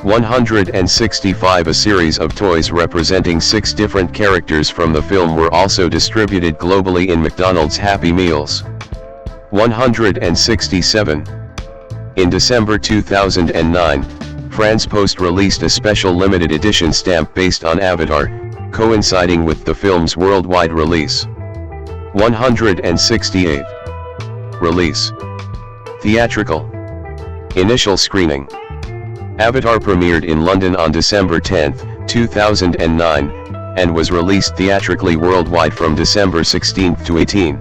165 A series of toys representing 6 different characters from the film were also distributed globally in McDonald's Happy Meals. 167. In December 2009, France Post released a special limited edition stamp based on Avatar, coinciding with the film's worldwide release. 168. Release. Theatrical. Initial screening. Avatar premiered in London on December 10, 2009, and was released theatrically worldwide from December 16 to 18.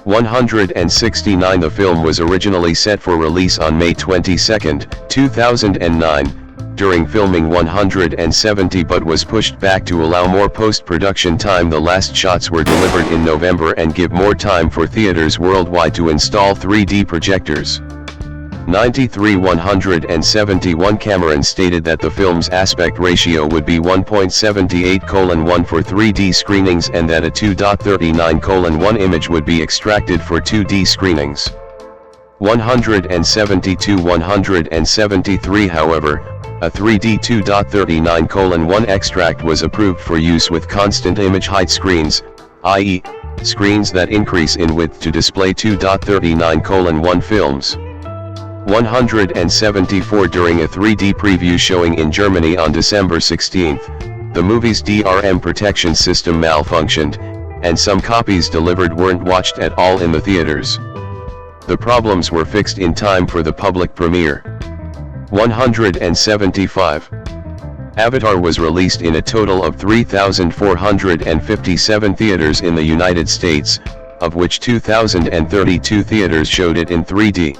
169 The film was originally set for release on May 22, 2009, during filming 170 but was pushed back to allow more post-production time. The last shots were delivered in November and give more time for theaters worldwide to install 3D projectors. 93-171 Cameron stated that the film's aspect ratio would be 1.78:1 for 3D screenings and that a 2.39:1 image would be extracted for 2D screenings. 172-173 However, a 3D 2.39:1 extract was approved for use with constant image height screens, i.e., screens that increase in width to display 2.39:1 films. 174 During a 3D preview showing in Germany on December 16, the movie's DRM protection system malfunctioned, and some copies delivered weren't watched at all in the theaters. The problems were fixed in time for the public premiere. 175. Avatar was released in a total of 3,457 theaters in the United States, of which 2,032 theaters showed it in 3D.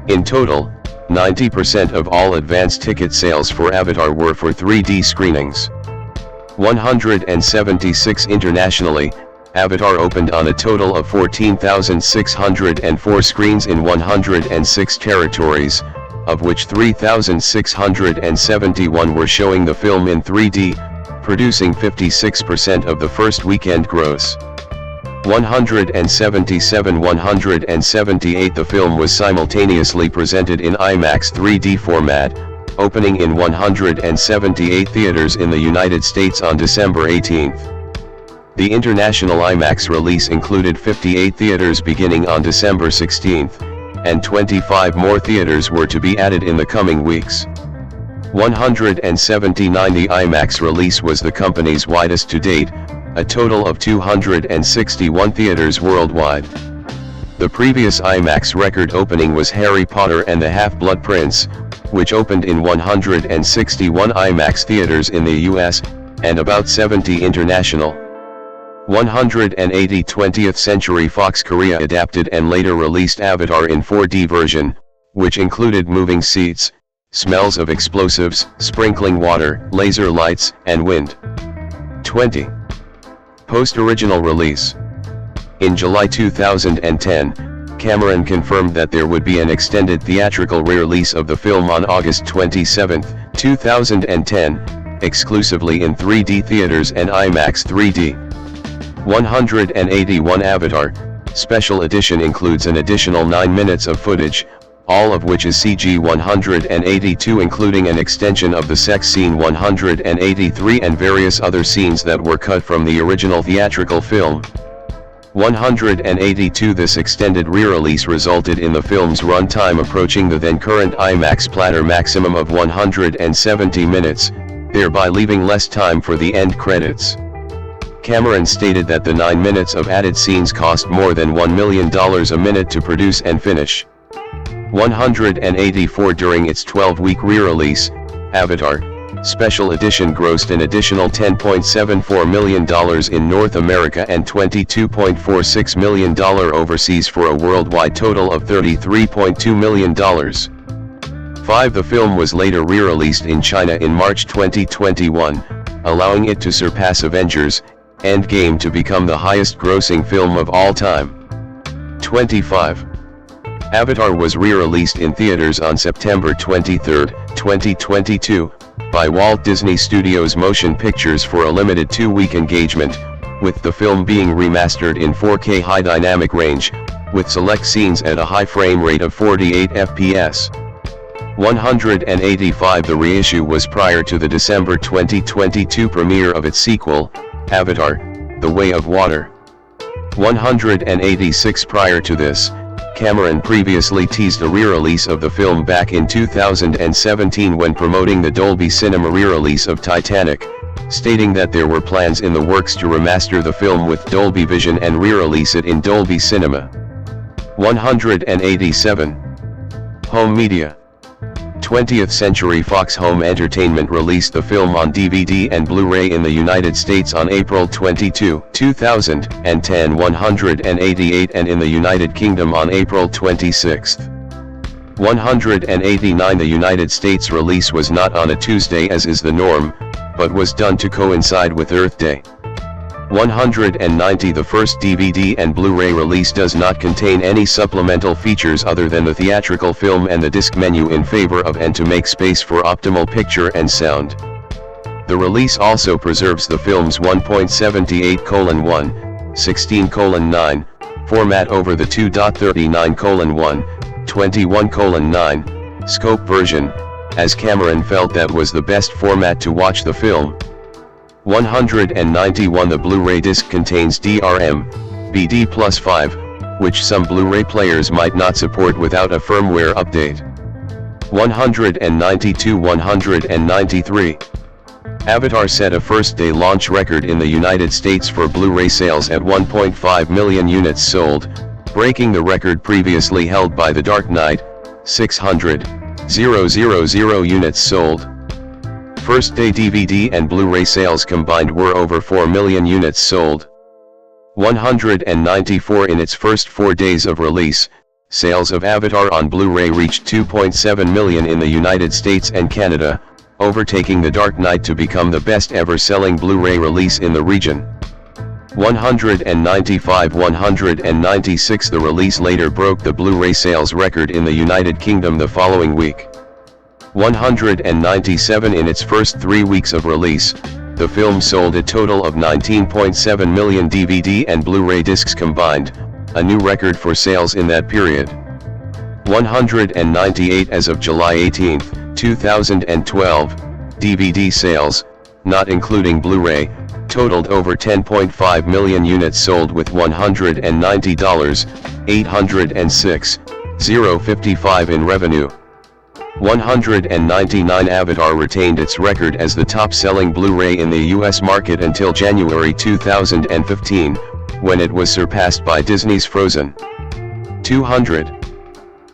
In total, 90% of all advance ticket sales for Avatar were for 3D screenings. 176 Internationally, Avatar opened on a total of 14,604 screens in 106 territories, of which 3,671 were showing the film in 3D, producing 56% of the first weekend gross. 178 The film was simultaneously presented in IMAX 3D format, opening in 178 theaters in the United States on December 18. The international IMAX release included 58 theaters beginning on December 16, and 25 more theaters were to be added in the coming weeks. 179 The IMAX release was the company's widest to date, a total of 261 theaters worldwide. The previous IMAX record opening was Harry Potter and the Half-Blood Prince, which opened in 161 IMAX theaters in the US, and about 70 international. 180 20th Century Fox Korea adapted and later released Avatar in 4D version, which included moving seats, smells of explosives, sprinkling water, laser lights, and wind. 20. Post-original release. In July 2010, Cameron confirmed that there would be an extended theatrical re-release of the film on August 27, 2010, exclusively in 3D theaters and IMAX 3D. 181 Avatar, Special Edition includes an additional 9 minutes of footage, all of which is CG 182 including an extension of the sex scene 183 and various other scenes that were cut from the original theatrical film. 182 This extended re-release resulted in the film's runtime approaching the then current IMAX platter maximum of 170 minutes, thereby leaving less time for the end credits. Cameron stated that the 9 minutes of added scenes cost more than $1 million a minute to produce and finish. 184 During its 12-week re-release, Avatar, Special Edition grossed an additional $10.74 million in North America and $22.46 million overseas for a worldwide total of $33.2 million. 5 The film was later re-released in China in March 2021, allowing it to surpass Avengers: Endgame to become the highest-grossing film of all time. 25. Avatar was re-released in theaters on September 23, 2022, by Walt Disney Studios Motion Pictures for a limited 2-week engagement, with the film being remastered in 4K high dynamic range, with select scenes at a high frame rate of 48 FPS. 185 The reissue was prior to the December 2022 premiere of its sequel, Avatar: The Way of Water. 186 Prior to this, Cameron previously teased a re-release of the film back in 2017 when promoting the Dolby Cinema re-release of Titanic, stating that there were plans in the works to remaster the film with Dolby Vision and re-release it in Dolby Cinema. 187. Home Media. 20th Century Fox Home Entertainment released the film on DVD and Blu-ray in the United States on April 22, 2010 188 and in the United Kingdom on April 26. 189 The United States release was not on a Tuesday as is the norm, but was done to coincide with Earth Day. 190 The first DVD and Blu-ray release does not contain any supplemental features other than the theatrical film and the disc menu in favor of and to make space for optimal picture and sound. The release also preserves the film's 1.78:1, 16:9, format over the 2.39:1, 21:9, scope version, as Cameron felt that was the best format to watch the film. 191 The Blu-ray disc contains DRM, BD plus 5, which some Blu-ray players might not support without a firmware update. 192 193. Avatar set a first-day launch record in the United States for Blu-ray sales at 1.5 million units sold, breaking the record previously held by The Dark Knight, 600,000 units sold. First-day DVD and Blu-ray sales combined were over 4 million units sold. 194 In its first 4 days of release, sales of Avatar on Blu-ray reached 2.7 million in the United States and Canada, overtaking The Dark Knight to become the best ever selling Blu-ray release in the region. 195-196. The release later broke the Blu-ray sales record in the United Kingdom the following week. 197. In its first 3 weeks of release, the film sold a total of 19.7 million DVD and Blu-ray discs combined, a new record for sales in that period. 198. As of July 18, 2012, DVD sales, not including Blu-ray, totaled over 10.5 million units sold with $190,806,055 in revenue. 199. Avatar retained its record as the top-selling Blu-ray in the US market until January 2015, when it was surpassed by Disney's Frozen. 200.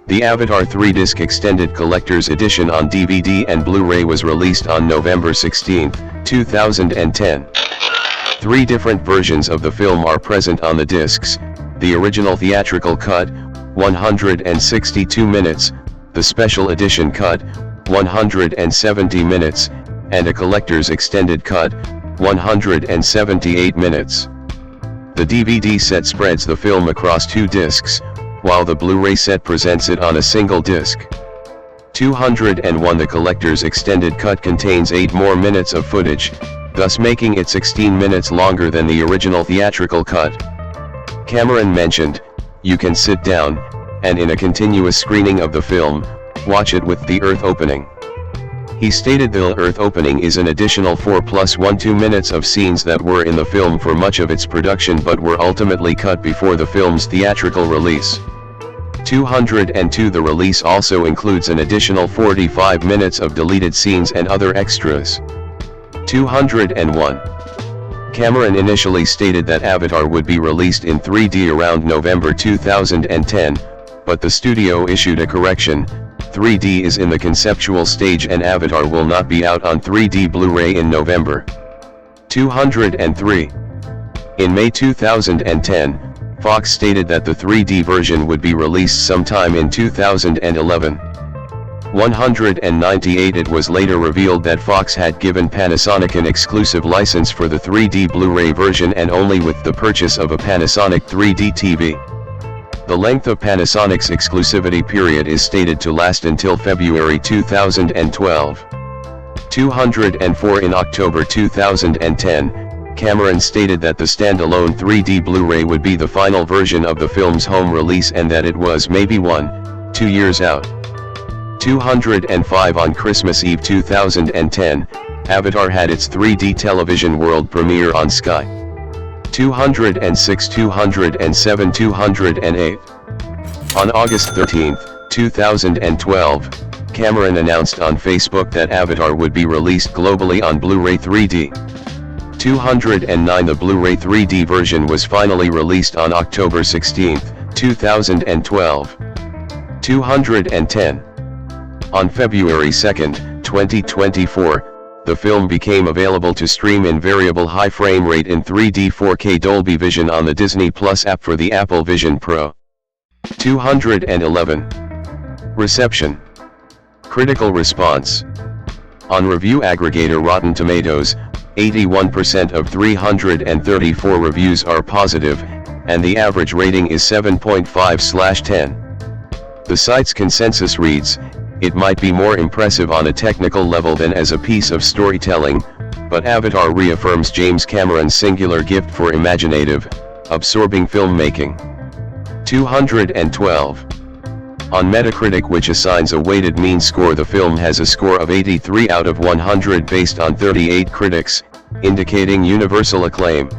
The Avatar 3-disc extended collector's edition on DVD and Blu-ray was released on November 16, 2010. 3 different versions of the film are present on the discs: the original theatrical cut, 162 minutes, the special edition cut, 170 minutes, and a collector's extended cut, 178 minutes. The DVD set spreads the film across 2 discs, while the Blu-ray set presents it on a single disc. 201. The collector's extended cut contains 8 more minutes of footage, thus making it 16 minutes longer than the original theatrical cut. Cameron mentioned, "You can sit down, and in a continuous screening of the film, watch it with the Earth opening." He stated the Earth opening is an additional 4 + 1 2 minutes of scenes that were in the film for much of its production but were ultimately cut before the film's theatrical release. 202. The release also includes an additional 45 minutes of deleted scenes and other extras. 201. Cameron initially stated that Avatar would be released in 3D around November 2010, but the studio issued a correction: 3D is in the conceptual stage and Avatar will not be out on 3D Blu-ray in November. 203. In May 2010, Fox stated that the 3D version would be released sometime in 2011. 198. It was later revealed that Fox had given Panasonic an exclusive license for the 3D Blu-ray version and only with the purchase of a Panasonic 3D TV. The length of Panasonic's exclusivity period is stated to last until February 2012. 204. In October 2010, Cameron stated that the standalone 3D Blu-ray would be the final version of the film's home release and that it was maybe 1-2 years out. 205. On Christmas Eve 2010, Avatar had its 3D television world premiere on Sky. 206, 207, 208. On August 13, 2012, Cameron announced on Facebook that Avatar would be released globally on Blu-ray 3D. 209. The Blu-ray 3D version was finally released on October 16, 2012. 210. On February 2, 2024, the film became available to stream in variable high frame rate in 3D 4K Dolby Vision on the Disney Plus app for the Apple Vision Pro. 211. Reception. Critical response. On review aggregator Rotten Tomatoes, 81% of 334 reviews are positive, and the average rating is 7.5/10. The site's consensus reads, "It might be more impressive on a technical level than as a piece of storytelling, but Avatar reaffirms James Cameron's singular gift for imaginative, absorbing filmmaking." 212. On Metacritic, which assigns a weighted mean score, the film has a score of 83 out of 100 based on 38 critics, indicating universal acclaim.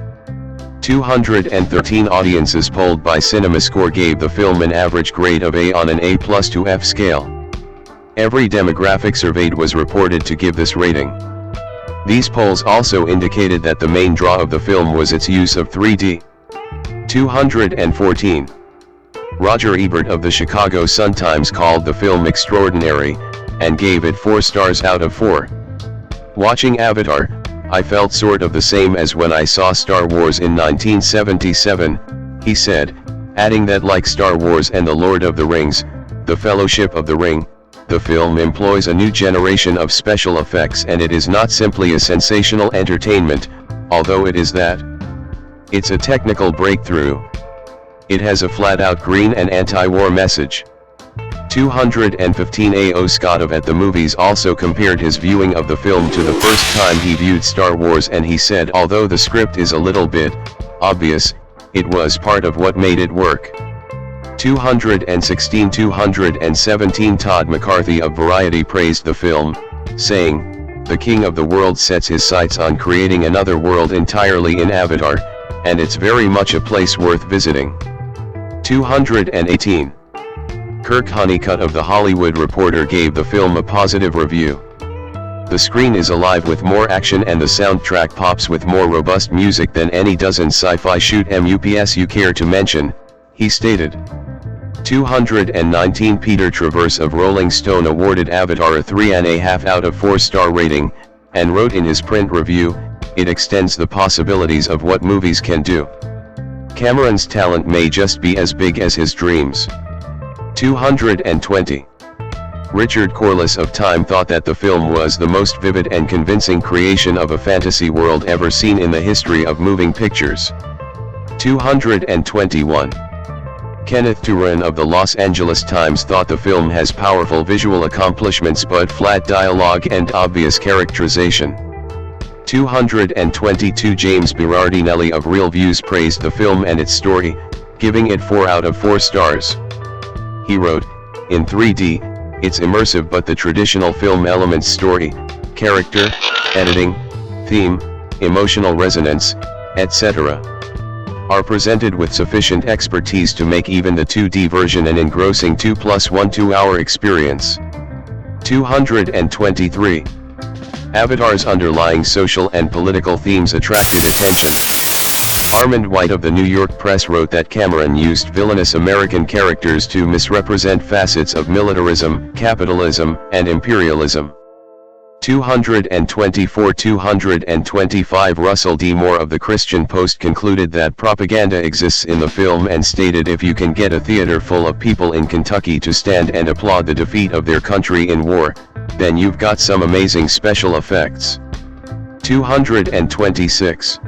213 audiences polled by CinemaScore gave the film an average grade of A on an A+ to F scale. Every demographic surveyed was reported to give this rating. These polls also indicated that the main draw of the film was its use of 3D. 214. Roger Ebert of the Chicago Sun-Times called the film extraordinary, and gave it 4 stars out of 4. "Watching Avatar, I felt sort of the same as when I saw Star Wars in 1977, he said, adding that like Star Wars and The Lord of the Rings, The Fellowship of the Ring, the film employs a new generation of special effects and it is not simply a sensational entertainment, although it is that. It's a technical breakthrough. It has a flat-out green and anti-war message. 215 A.O. Scott of At the Movies also compared his viewing of the film to the first time he viewed Star Wars, and he said although the script is a little bit obvious, it was part of what made it work. 217 Todd McCarthy of Variety praised the film, saying, "The King of the World sets his sights on creating another world entirely in Avatar, and it's very much a place worth visiting." 218. Kirk Honeycutt of The Hollywood Reporter gave the film a positive review. "The screen is alive with more action and the soundtrack pops with more robust music than any dozen sci-fi shoot movies you care to mention," he stated. 219 Peter Travers of Rolling Stone awarded Avatar a 3.5 out of 4 star rating, and wrote in his print review, "It extends the possibilities of what movies can do. Cameron's talent may just be as big as his dreams." 220. Richard Corliss of Time thought that the film was the most vivid and convincing creation of a fantasy world ever seen in the history of moving pictures. 221. Kenneth Turan of the Los Angeles Times thought the film has powerful visual accomplishments but flat dialogue and obvious characterization. 222 James Berardinelli of Real Views praised the film and its story, giving it 4 out of 4 stars. He wrote, "In 3D, it's immersive but the traditional film elements story, character, editing, theme, emotional resonance, etc. are presented with sufficient expertise to make even the 2D version an engrossing 2+1 2-hour experience." 223. Avatar's underlying social and political themes attracted attention. Armand White of the New York Press wrote that Cameron used villainous American characters to misrepresent facets of militarism, capitalism, and imperialism. 225 Russell D. Moore of the Christian Post concluded that propaganda exists in the film and stated if you can get a theater full of people in Kentucky to stand and applaud the defeat of their country in war, then you've got some amazing special effects. 226.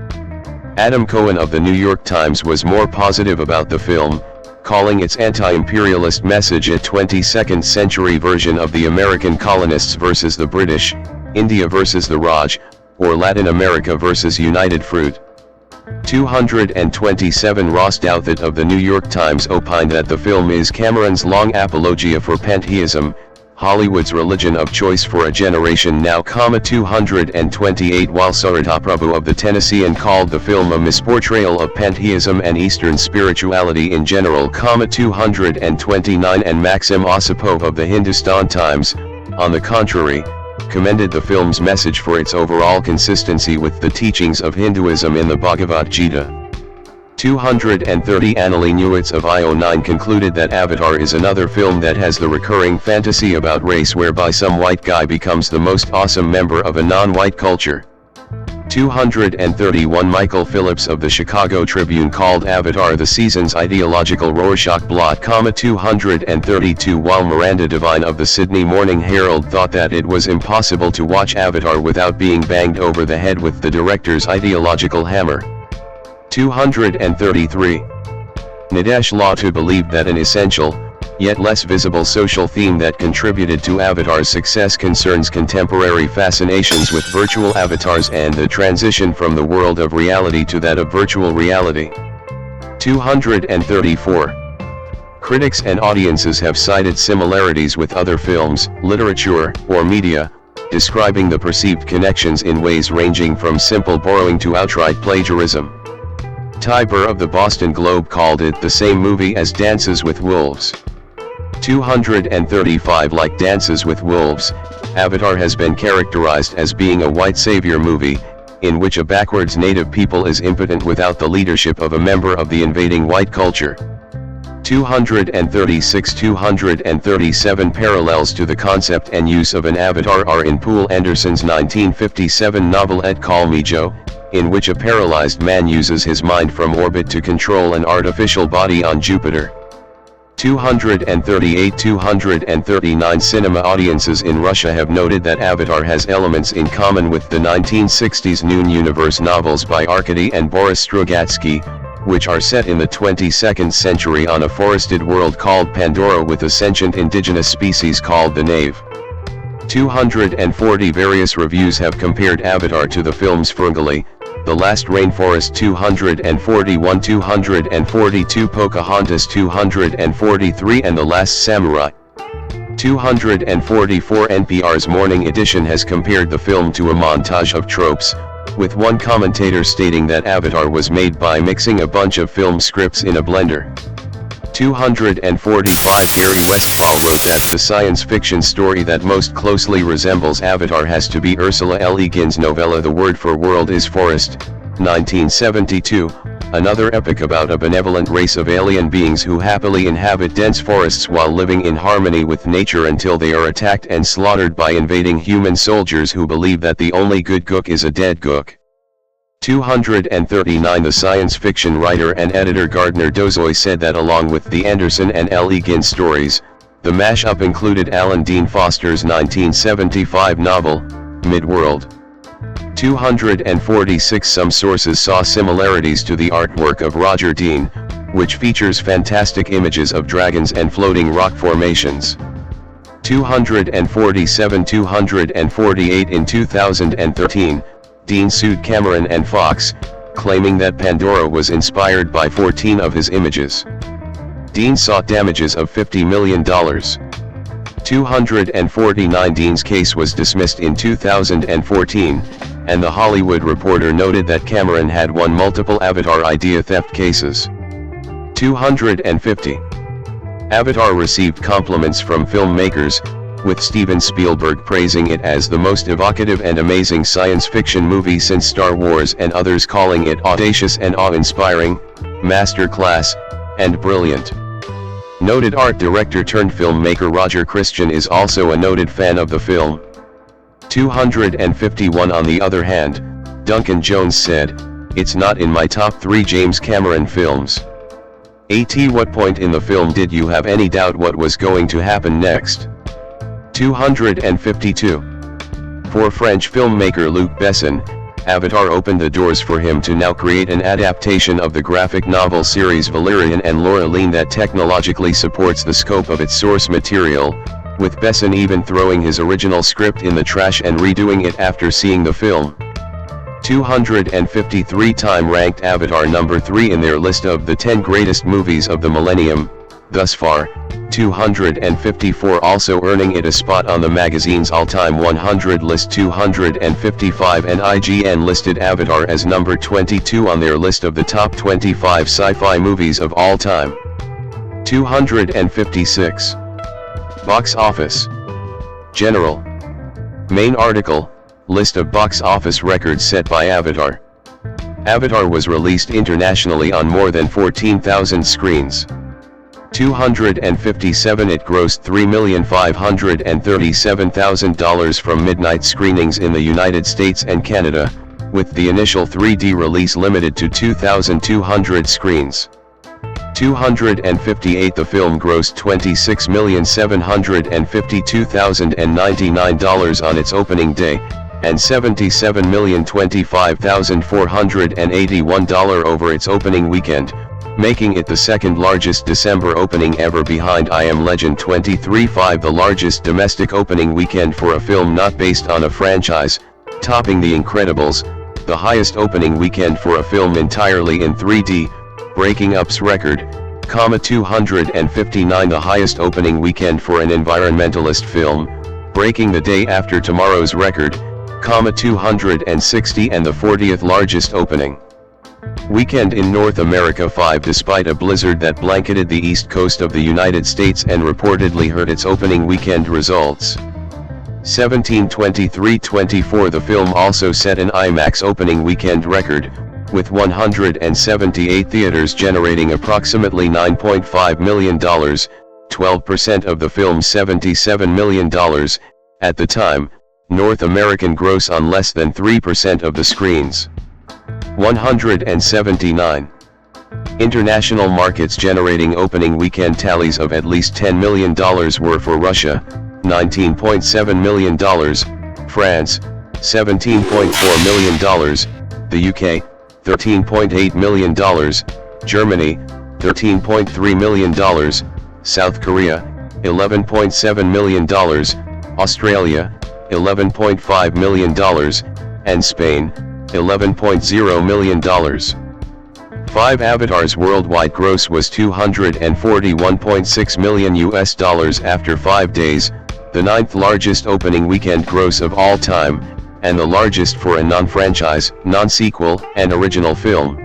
Adam Cohen of the New York Times was more positive about the film, calling its anti-imperialist message a 22nd century version of the American colonists versus the British, India versus the Raj, or Latin America versus United Fruit. 227 Ross Douthat of the New York Times opined that the film is Cameron's long apologia for pantheism, Hollywood's religion of choice for a generation now. 228 While Sarita Prabhu of the Tennessean called the film a misportrayal of pantheism and Eastern spirituality in general. 229 and Maxim Osipov of the Hindustan Times, on the contrary, commended the film's message for its overall consistency with the teachings of Hinduism in the Bhagavad Gita. 230 Annalee Newitz of IO9 concluded that Avatar is another film that has the recurring fantasy about race whereby some white guy becomes the most awesome member of a non-white culture. 231 Michael Phillips of the Chicago Tribune called Avatar the season's ideological Rorschach blot. 232 While Miranda Devine of the Sydney Morning Herald thought that it was impossible to watch Avatar without being banged over the head with the director's ideological hammer. 233. Nidesh Latu believed that an essential, yet less visible social theme that contributed to Avatar's success concerns contemporary fascinations with virtual avatars and the transition from the world of reality to that of virtual reality. 234. Critics and audiences have cited similarities with other films, literature, or media, describing the perceived connections in ways ranging from simple borrowing to outright plagiarism. Ty Burr of the Boston Globe called it the same movie as Dances with Wolves. 235 Like Dances with Wolves, Avatar has been characterized as being a white savior movie, in which a backwards native people is impotent without the leadership of a member of the invading white culture. 237 parallels to the concept and use of an avatar are in Poul Anderson's 1957 novel Et Call Me Joe, in which a paralyzed man uses his mind from orbit to control an artificial body on Jupiter. 239 cinema audiences in Russia have noted that Avatar has elements in common with the 1960s Noon Universe novels by Arkady and Boris Strugatsky, which are set in the 22nd century on a forested world called Pandora with a sentient indigenous species called the Knave. 240 various reviews have compared Avatar to the films Ferngully, The Last Rainforest 241, 242, Pocahontas 243 and The Last Samurai 244. NPR's Morning Edition has compared the film to a montage of tropes, with one commentator stating that Avatar was made by mixing a bunch of film scripts in a blender. 245. Gary Westphal wrote that the science fiction story that most closely resembles Avatar has to be Ursula L. Le Guin's novella The Word for World is Forest, 1972, another epic about a benevolent race of alien beings who happily inhabit dense forests while living in harmony with nature until they are attacked and slaughtered by invading human soldiers who believe that the only good Gook is a dead Gook. 239. The science fiction writer and editor Gardner Dozois said that along with the Anderson and L. Le Guin stories, the mashup included Alan Dean Foster's 1975 novel, Midworld. 246. Some sources saw similarities to the artwork of Roger Dean, which features fantastic images of dragons and floating rock formations. 247. 248. In 2013, Dean sued Cameron and Fox, claiming that Pandora was inspired by 14 of his images. Dean sought damages of $50 million. 249. Dean's case was dismissed in 2014, and The Hollywood Reporter noted that Cameron had won multiple Avatar idea theft cases. 250. Avatar received compliments from filmmakers, with Steven Spielberg praising it as the most evocative and amazing science fiction movie since Star Wars, and others calling it audacious and awe-inspiring, masterclass, and brilliant. Noted art director turned filmmaker Roger Christian is also a noted fan of the film. 251. On the other hand, Duncan Jones said, "It's not in my top 3 James Cameron films. At what point in the film did you have any doubt what was going to happen next?" 252. For French filmmaker Luc Besson, Avatar opened the doors for him to now create an adaptation of the graphic novel series Valerian and Laureline that technologically supports the scope of its source material, with Besson even throwing his original script in the trash and redoing it after seeing the film. 253. Time ranked Avatar number 3 in their list of the 10 greatest movies of the millennium, thus far. 254. Also earning it a spot on the magazine's all-time 100 list. 255. And IGN listed Avatar as number 22 on their list of the top 25 sci-fi movies of all time. 256. Box office. General. Main article, list of box office records set by Avatar. Avatar was released internationally on more than 14,000 screens. 257. It grossed $3,537,000 from midnight screenings in the United States and Canada, with the initial 3D release limited to 2,200 screens. 258. The film grossed $26,752,099 on its opening day, and $77,025,481 over its opening weekend, making it the second largest December opening ever behind I Am Legend 23.5, the largest domestic opening weekend for a film not based on a franchise, topping The Incredibles, the highest opening weekend for a film entirely in 3D, breaking Up's record, 259, the highest opening weekend for an environmentalist film, breaking The Day After Tomorrow's record, 260, and the 40th largest opening weekend in North America 5 despite a blizzard that blanketed the east coast of the United States and reportedly hurt its opening weekend results. 1723-24. The film also set an IMAX opening weekend record, with 178 theaters generating approximately $9.5 million, 12% of the film's $77 million, at the time, North American gross on less than 3% of the screens. 179. International markets generating opening weekend tallies of at least $10 million were for Russia, $19.7 million, France, $17.4 million, the UK, $13.8 million, Germany, $13.3 million, South Korea, $11.7 million, Australia, $11.5 million, and Spain, $11.0 million. 5 Avatar's worldwide gross was $241.6 million after 5 days, the 9th largest opening weekend gross of all time, and the largest for a non-franchise, non-sequel, and original film.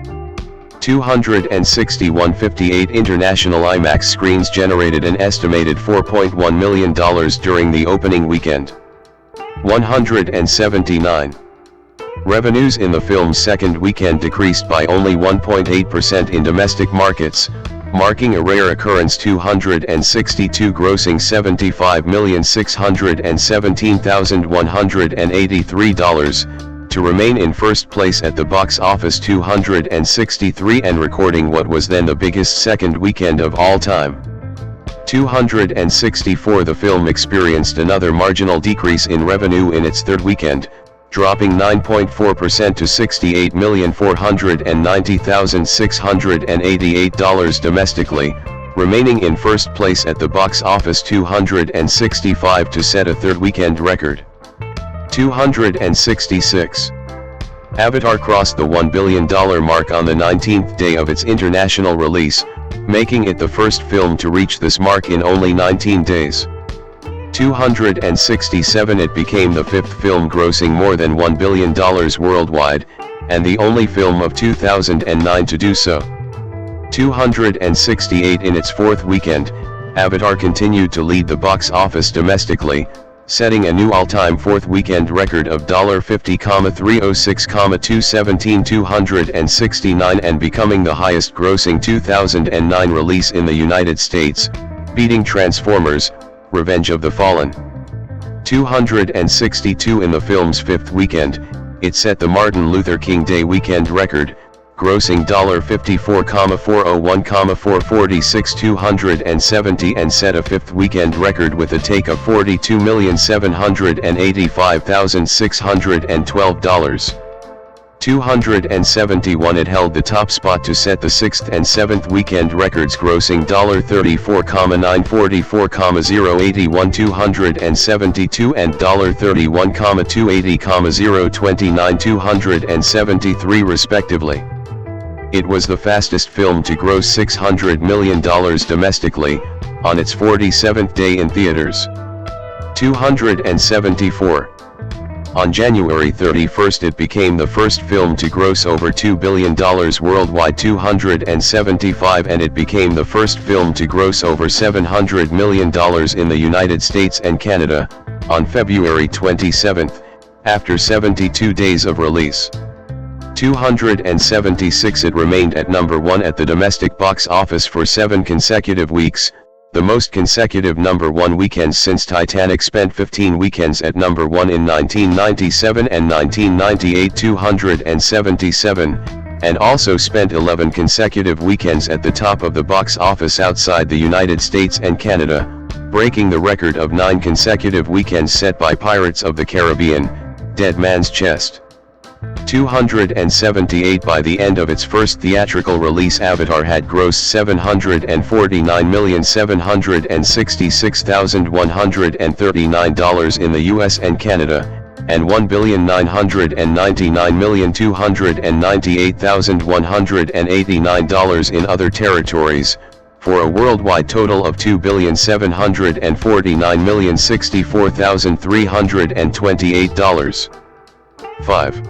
261.58 international IMAX screens generated an estimated $4.1 million during the opening weekend. 179. Revenues in the film's second weekend decreased by only 1.8% in domestic markets, marking a rare occurrence. 262 grossing $75,617,183, to remain in first place at the box office. 263 and recording what was then the biggest second weekend of all time. 264 The film experienced another marginal decrease in revenue in its third weekend, dropping 9.4% to $68,490,688 domestically, remaining in first place at the box office. 265 to set a third weekend record. 266. Avatar crossed the $1 billion mark on the 19th day of its international release, making it the first film to reach this mark in only 19 days. 267 It became the 5th film grossing more than $1 billion worldwide, and the only film of 2009 to do so. 268 In its 4th weekend, Avatar continued to lead the box office domestically, setting a new all-time 4th weekend record of $50,306,217,269 and becoming the highest grossing 2009 release in the United States, beating Transformers: Revenge of the Fallen. 262 In the film's 5th weekend, it set the Martin Luther King Day weekend record, grossing $54,401,446,270 and set a 5th weekend record with a take of $42,785,612. 271 It held the top spot to set the 6th and 7th weekend records, grossing $34,944,081,272 and $31,280,029,273 respectively. It was the fastest film to gross $600 million domestically, on its 47th day in theaters. 274. On January 31 it became the first film to gross over $2 billion worldwide. 275 And it became the first film to gross over $700 million in the United States and Canada, on February 27, after 72 days of release. 276 It remained at number 1 at the domestic box office for 7 consecutive weeks, the most consecutive number 1 weekends since Titanic spent 15 weekends at number 1 in 1997 and 1998. 277, and also spent 11 consecutive weekends at the top of the box office outside the United States and Canada, breaking the record of 9 consecutive weekends set by Pirates of the Caribbean: Dead Man's Chest. 278 By the end of its first theatrical release, Avatar had grossed $749,766,139 in the US and Canada, and $1,999,298,189 in other territories, for a worldwide total of $2,749,064,328. 5.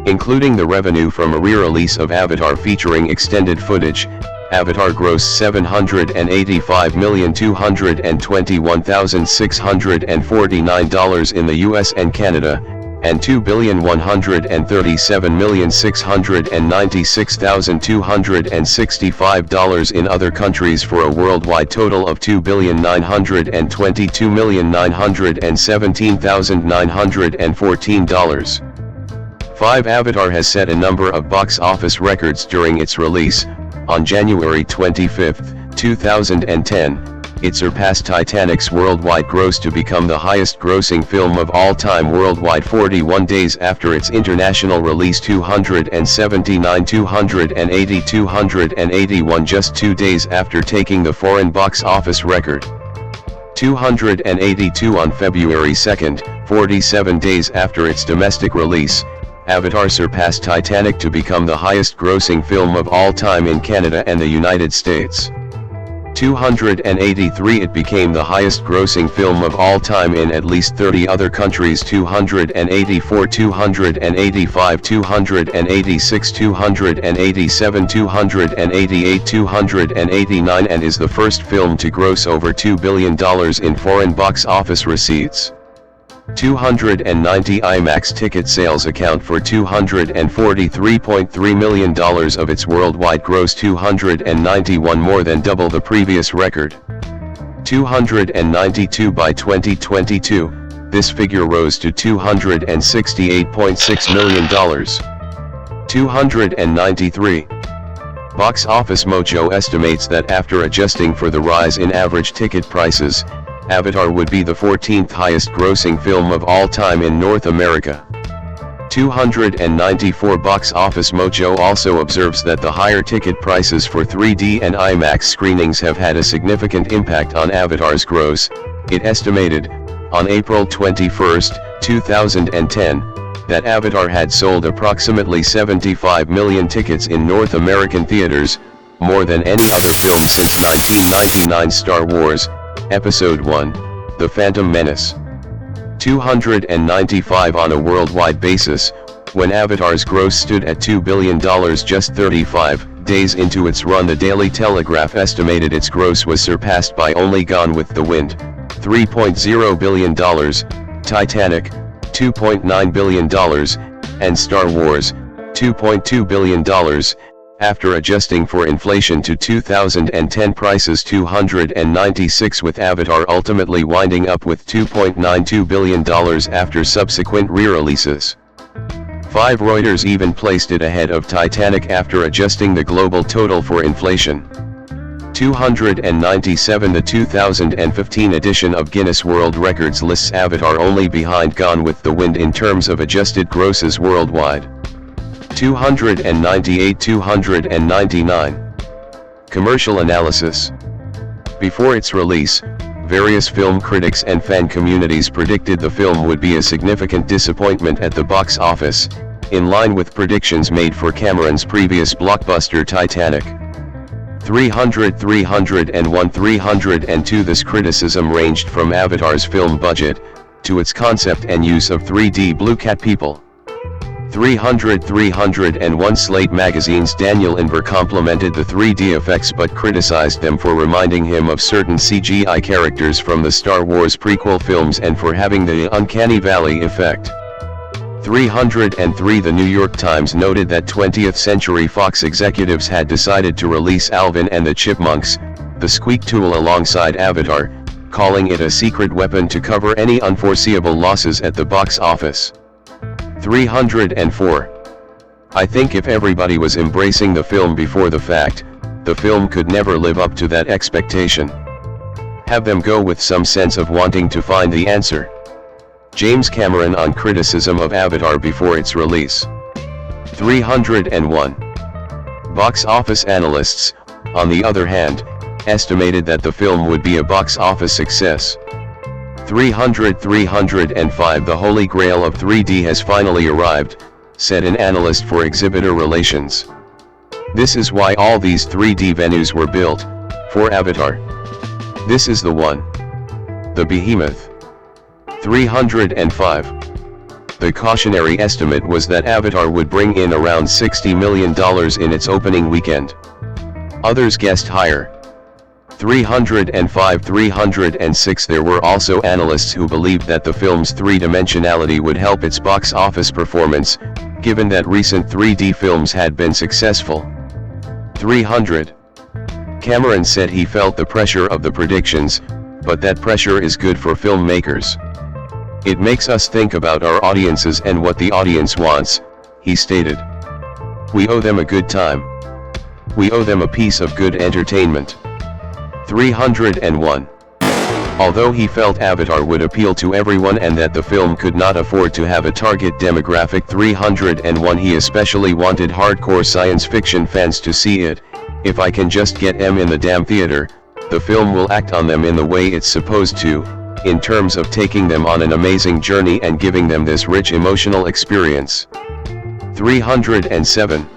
Including the revenue from a re-release of Avatar featuring extended footage, Avatar grossed $785,221,649 in the US and Canada, and $2,137,696,265 in other countries, for a worldwide total of $2,922,917,914. 5. Avatar has set a number of box office records during its release, On January 25, 2010, it surpassed Titanic's worldwide gross to become the highest-grossing film of all time worldwide 41 days after its international release. 279, 280, 281, just 2 days after taking the foreign box office record. 282 on February 2, 47 days after its domestic release, Avatar surpassed Titanic to become the highest-grossing film of all time in Canada and the United States. 283 It became the highest-grossing film of all time in at least 30 other countries. 284, 285, 286, 287, 288, 289 and is the first film to gross over $2 billion in foreign box office receipts. 290 IMAX ticket sales account for $243.3 million of its worldwide gross. 291 more than double the previous record. 292 by 2022, this figure rose to $268.6 million. 293. Box Office Mojo estimates that after adjusting for the rise in average ticket prices, Avatar would be the 14th highest-grossing film of all time in North America. 294 Box Office Mojo also observes that the higher ticket prices for 3D and IMAX screenings have had a significant impact on Avatar's gross. It estimated, on April 21, 2010, that Avatar had sold approximately 75 million tickets in North American theaters, more than any other film since 1999's Star Wars, Episode 1, The Phantom Menace. 295 on a worldwide basis, when Avatar's gross stood at $2 billion just 35 days into its run. The Daily Telegraph estimated its gross was surpassed by only Gone with the Wind, $3.0 billion, Titanic, $2.9 billion, and Star Wars, $2.2 billion, after adjusting for inflation to 2010 prices. 296 with Avatar ultimately winding up with $2.92 billion after subsequent re-releases. 5 Reuters even placed it ahead of Titanic after adjusting the global total for inflation. 297 The 2015 edition of Guinness World Records lists Avatar only behind Gone with the Wind in terms of adjusted grosses worldwide. 298 299. Commercial analysis. Before its release, various film critics and fan communities predicted the film would be a significant disappointment at the box office, in line with predictions made for Cameron's previous blockbuster Titanic. 300, 301, 302. This criticism ranged from Avatar's film budget, to its concept and use of 3D blue cat people. 300, 301. Slate magazine's Daniel Inver complimented the 3D effects but criticized them for reminding him of certain CGI characters from the Star Wars prequel films and for having the uncanny valley effect. 303. The New York Times noted that 20th Century Fox executives had decided to release Alvin and the Chipmunks, the squeak tool, alongside Avatar, calling it a secret weapon to cover any unforeseeable losses at the box office. 304. I think if everybody was embracing the film before the fact, the film could never live up to that expectation. Have them go with some sense of wanting to find the answer. James Cameron on criticism of Avatar before its release. 301. Box office analysts, on the other hand, estimated that the film would be a box office success. 300, 305. The holy grail of 3D has finally arrived, said an analyst for exhibitor relations. This is why all these 3D venues were built, for Avatar. This is the one. The behemoth. 305. The cautionary estimate was that Avatar would bring in around $60 million in its opening weekend. Others guessed higher. 305, 306. There were also analysts who believed that the film's three-dimensionality would help its box office performance, given that recent 3D films had been successful. 300. Cameron said he felt the pressure of the predictions, but that pressure is good for filmmakers. It makes us think about our audiences and what the audience wants, he stated. We owe them a good time. We owe them a piece of good entertainment. 301. Although he felt Avatar would appeal to everyone and that the film could not afford to have a target demographic 301, he especially wanted hardcore science fiction fans to see it. If I can just get them in the damn theater, the film will act on them in the way it's supposed to, in terms of taking them on an amazing journey and giving them this rich emotional experience. 307.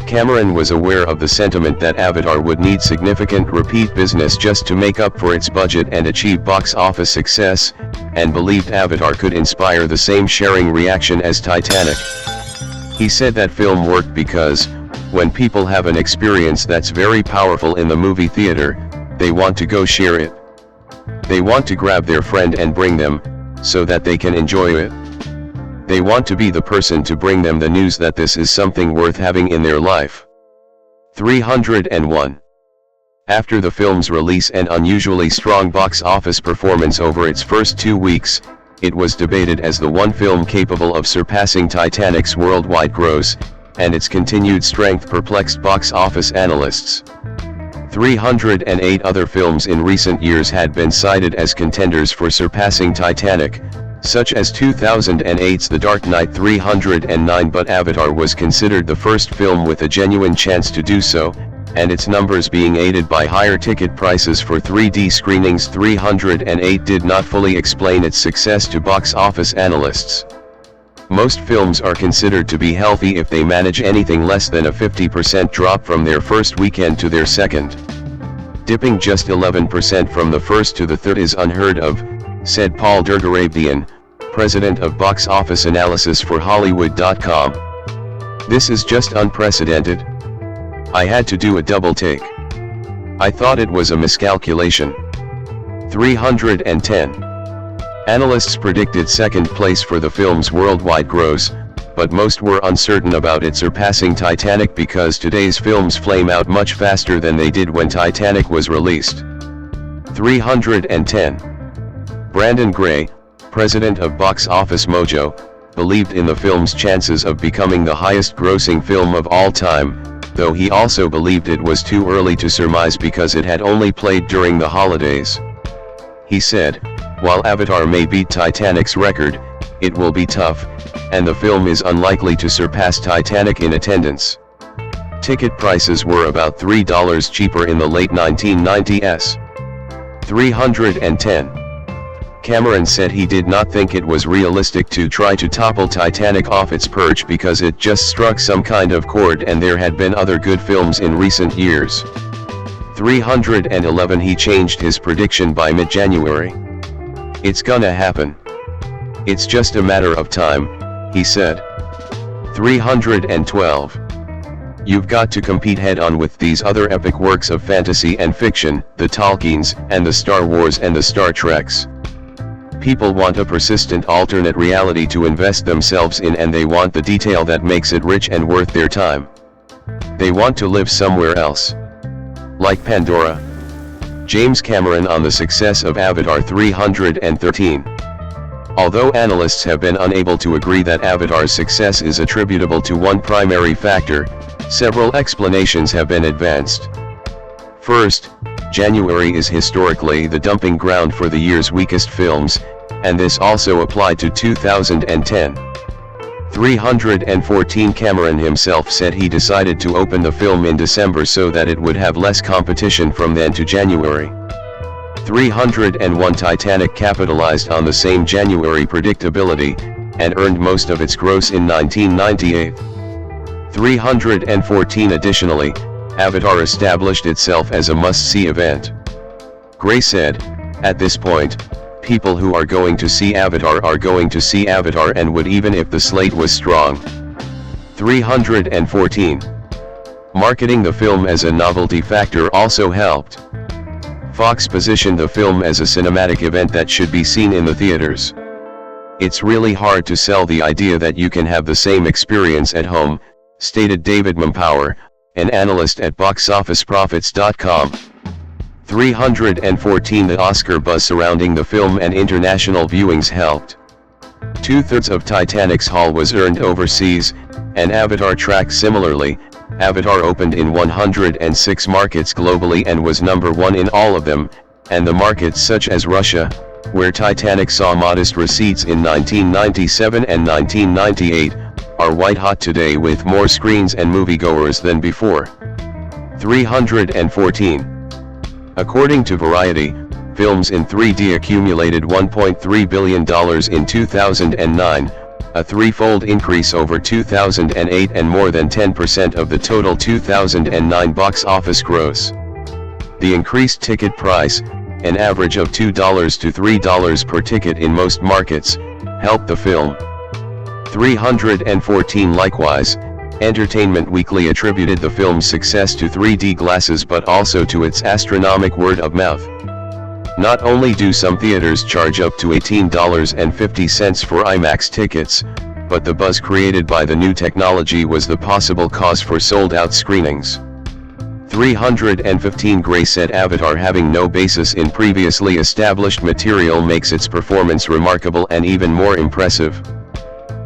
Cameron was aware of the sentiment that Avatar would need significant repeat business just to make up for its budget and achieve box office success, and believed Avatar could inspire the same sharing reaction as Titanic. He said that film worked because, when people have an experience that's very powerful in the movie theater, they want to go share it. They want to grab their friend and bring them, so that they can enjoy it. They want to be the person to bring them the news that this is something worth having in their life. 301. After the film's release and unusually strong box office performance over its first 2 weeks, it was debated as the one film capable of surpassing Titanic's worldwide gross, and its continued strength perplexed box office analysts. 308 other films in recent years had been cited as contenders for surpassing Titanic, such as 2008's The Dark Knight 309, but Avatar was considered the first film with a genuine chance to do so, and its numbers being aided by higher ticket prices for 3D screenings. 308 did not fully explain its success to box office analysts. Most films are considered to be healthy if they manage anything less than a 50% drop from their first weekend to their second. Dipping just 11% from the first to the third is unheard of, said Paul Dergarabian, president of box office analysis for Hollywood.com. This is just unprecedented. I had to do a double take. I thought it was a miscalculation. 310. Analysts predicted second place for the film's worldwide gross, but most were uncertain about it surpassing Titanic because today's films flame out much faster than they did when Titanic was released. 310. Brandon Gray, president of Box Office Mojo, believed in the film's chances of becoming the highest-grossing film of all time, though he also believed it was too early to surmise because it had only played during the holidays. He said, "While Avatar may beat Titanic's record, it will be tough, and the film is unlikely to surpass Titanic in attendance." Ticket prices were about $3 cheaper in the late 1990s. 310. Cameron said he did not think it was realistic to try to topple Titanic off its perch because it just struck some kind of chord and there had been other good films in recent years. 311. He changed his prediction by mid-January. "It's gonna happen. It's just a matter of time," he said. 312. "You've got to compete head-on with these other epic works of fantasy and fiction, the Tolkiens, and the Star Wars and the Star Treks. People want a persistent alternate reality to invest themselves in, and they want the detail that makes it rich and worth their time. They want to live somewhere else. Like Pandora." James Cameron on the success of Avatar 313. Although analysts have been unable to agree that Avatar's success is attributable to one primary factor, several explanations have been advanced. First, January is historically the dumping ground for the year's weakest films, and this also applied to 2010. 314. Cameron himself said he decided to open the film in December so that it would have less competition from then to January. 301. Titanic capitalized on the same January predictability, and earned most of its gross in 1998. 314. Additionally, Avatar established itself as a must-see event. Gray said, "At this point, people who are going to see Avatar are going to see Avatar and would even if the slate was strong." 314. Marketing the film as a novelty factor also helped. Fox positioned the film as a cinematic event that should be seen in the theaters. "It's really hard to sell the idea that you can have the same experience at home," stated David Mumpower, an analyst at boxofficeprofits.com. 314. The Oscar buzz surrounding the film and international viewings helped. 2/3 of Titanic's haul was earned overseas, and Avatar tracked similarly, Avatar opened in 106 markets globally and was number 1 in all of them, and the markets such as Russia, where Titanic saw modest receipts in 1997 and 1998, are white hot today with more screens and moviegoers than before. 314. According to Variety, films in 3D accumulated $1.3 billion in 2009, a threefold increase over 2008 and more than 10% of the total 2009 box office gross. The increased ticket price, an average of $2 to $3 per ticket in most markets, helped the film. 314. Likewise, Entertainment Weekly attributed the film's success to 3D glasses but also to its astronomical word of mouth. Not only do some theaters charge up to $18.50 for IMAX tickets, but the buzz created by the new technology was the possible cause for sold-out screenings. 315. Gray said Avatar, having no basis in previously established material, makes its performance remarkable and even more impressive.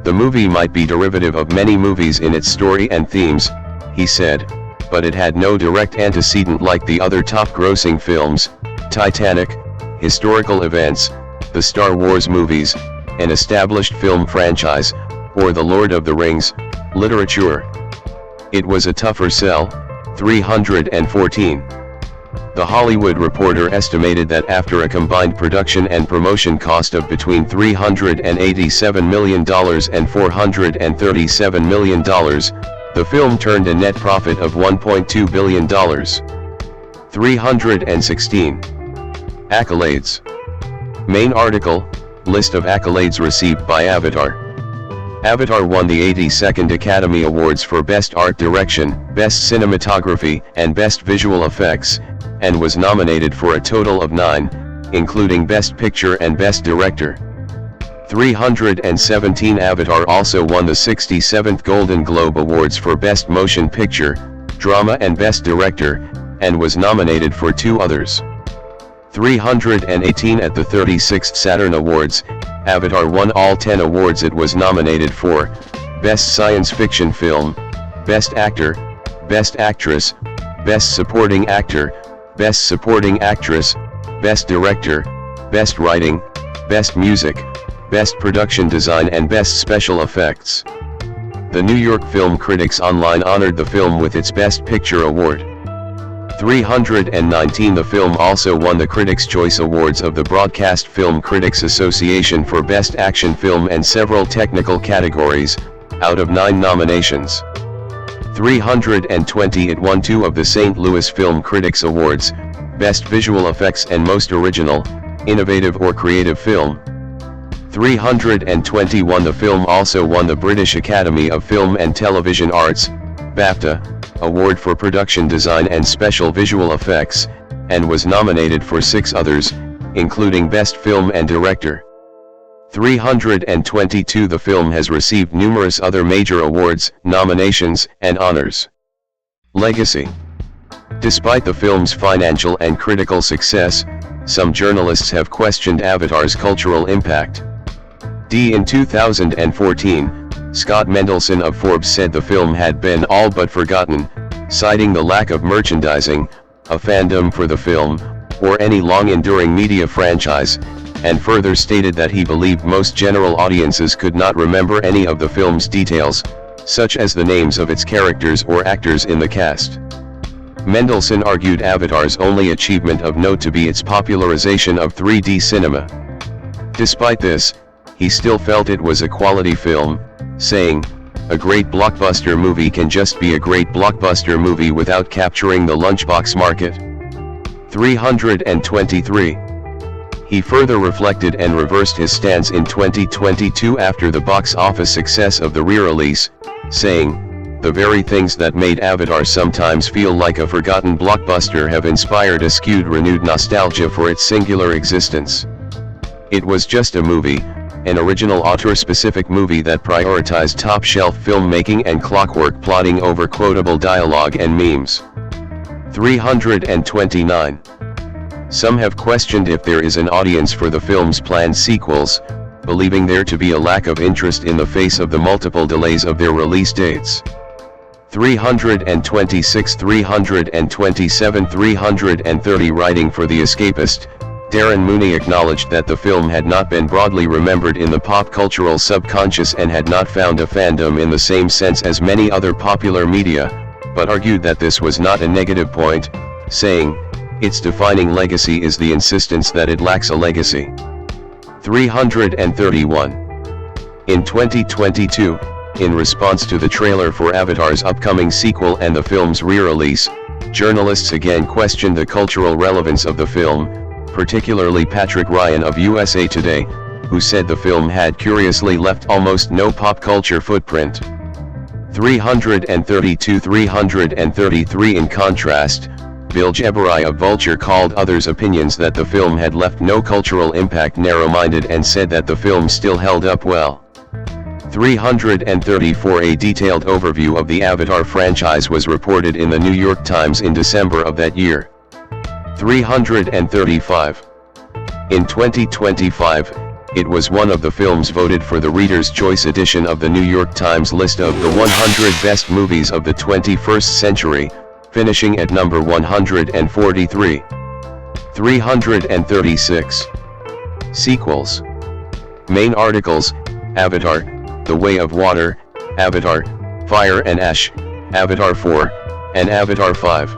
The movie might be derivative of many movies in its story and themes, he said, but it had no direct antecedent like the other top-grossing films, Titanic, historical events, the Star Wars movies, an established film franchise, or The Lord of the Rings, literature. It was a tougher sell. 314. The Hollywood Reporter estimated that after a combined production and promotion cost of between $387 million and $437 million, the film turned a net profit of $1.2 billion. 316. Accolades. Main article, list of accolades received by Avatar. Avatar won the 82nd Academy Awards for Best Art Direction, Best Cinematography, and Best Visual Effects, and was nominated for a total of 9, including Best Picture and Best Director. 317. Avatar also won the 67th Golden Globe Awards for Best Motion Picture, Drama and Best Director, and was nominated for 2 others. 318. At the 36th Saturn Awards, Avatar won all 10 awards it was nominated for: Best Science Fiction Film, Best Actor, Best Actress, Best Supporting Actor, Best Supporting Actress, Best Director, Best Writing, Best Music, Best Production Design and Best Special Effects. The New York Film Critics Online honored the film with its Best Picture Award. 319. The film also won the Critics' Choice Awards of the Broadcast Film Critics Association for Best Action Film and several technical categories, out of 9 nominations. 320. It won 2 of the St. Louis Film Critics Awards, Best Visual Effects and Most Original, Innovative or Creative Film. 321. The film also won the British Academy of Film and Television Arts, BAFTA, Award for Production Design and Special Visual Effects, and was nominated for 6 others, including Best Film and Director. 322. The film has received numerous other major awards, nominations, and honors. Legacy. Despite the film's financial and critical success, some journalists have questioned Avatar's cultural impact. In 2014, Scott Mendelson of Forbes said the film had been all but forgotten, citing the lack of merchandising, a fandom for the film, or any long-enduring media franchise, and further stated that he believed most general audiences could not remember any of the film's details, such as the names of its characters or actors in the cast. Mendelson argued Avatar's only achievement of note to be its popularization of 3D cinema. Despite this, he still felt it was a quality film, saying, "A great blockbuster movie can just be a great blockbuster movie without capturing the lunchbox market." 323. He further reflected and reversed his stance in 2022 after the box office success of the re-release, saying, "The very things that made Avatar sometimes feel like a forgotten blockbuster have inspired a skewed renewed nostalgia for its singular existence. It was just a movie, an original auteur-specific movie that prioritized top-shelf filmmaking and clockwork plotting over quotable dialogue and memes." 329. Some have questioned if there is an audience for the film's planned sequels, believing there to be a lack of interest in the face of the multiple delays of their release dates. 326, 327, 330. Writing for The Escapist, Darren Mooney acknowledged that the film had not been broadly remembered in the pop cultural subconscious and had not found a fandom in the same sense as many other popular media, but argued that this was not a negative point, saying, "Its defining legacy is the insistence that it lacks a legacy." 331. In 2022, in response to the trailer for Avatar's upcoming sequel and the film's re-release, journalists again questioned the cultural relevance of the film, particularly Patrick Ryan of USA Today, who said the film had curiously left almost no pop culture footprint. 332, 333. In contrast, Bill Jeberai of Vulture called others' opinions that the film had left no cultural impact narrow-minded and said that the film still held up well. 334. A detailed overview of the Avatar franchise was reported in the New York Times in December of that year. 335. In 2025, it was one of the films voted for the Reader's Choice edition of the New York Times list of the 100 best movies of the 21st century, finishing at number 143. 336. Sequels. Main articles: Avatar, The Way of Water, Avatar, Fire and Ash, Avatar 4, and Avatar 5.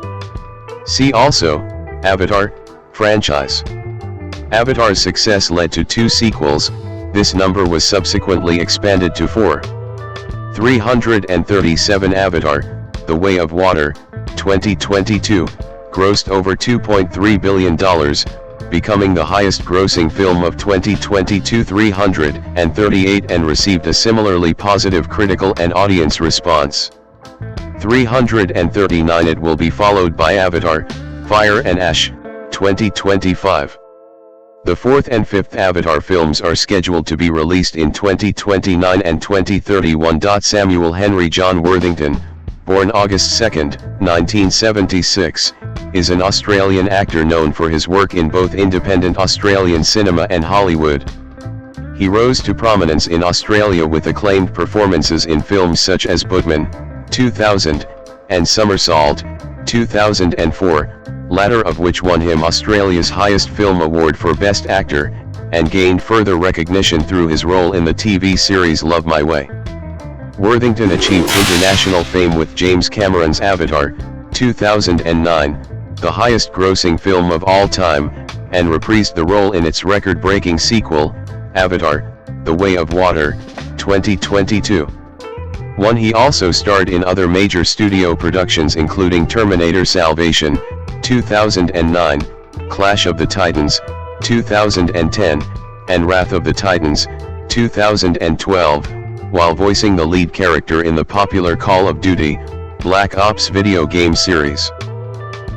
See also, Avatar, franchise. Avatar's success led to 2 sequels, this number was subsequently expanded to 4. 337. Avatar, The Way of Water, 2022, grossed over $2.3 billion, becoming the highest-grossing film of 2022. 338. And received a similarly positive critical and audience response. 339. It will be followed by Avatar, Fire and Ash, 2025. The 4th and 5th Avatar films are scheduled to be released in 2029 and 2031. Samuel Henry John Worthington, born August 2, 1976, is an Australian actor known for his work in both independent Australian cinema and Hollywood. He rose to prominence in Australia with acclaimed performances in films such as Bootman, 2000, and Somersault, 2004, latter of which won him Australia's highest film award for Best Actor, and gained further recognition through his role in the TV series Love My Way. Worthington achieved international fame with James Cameron's Avatar, 2009, the highest-grossing film of all time, and reprised the role in its record-breaking sequel, Avatar, The Way of Water, 2022. He also starred in other major studio productions including Terminator Salvation, 2009, Clash of the Titans, 2010, and Wrath of the Titans, 2012, while voicing the lead character in the popular Call of Duty, Black Ops video game series.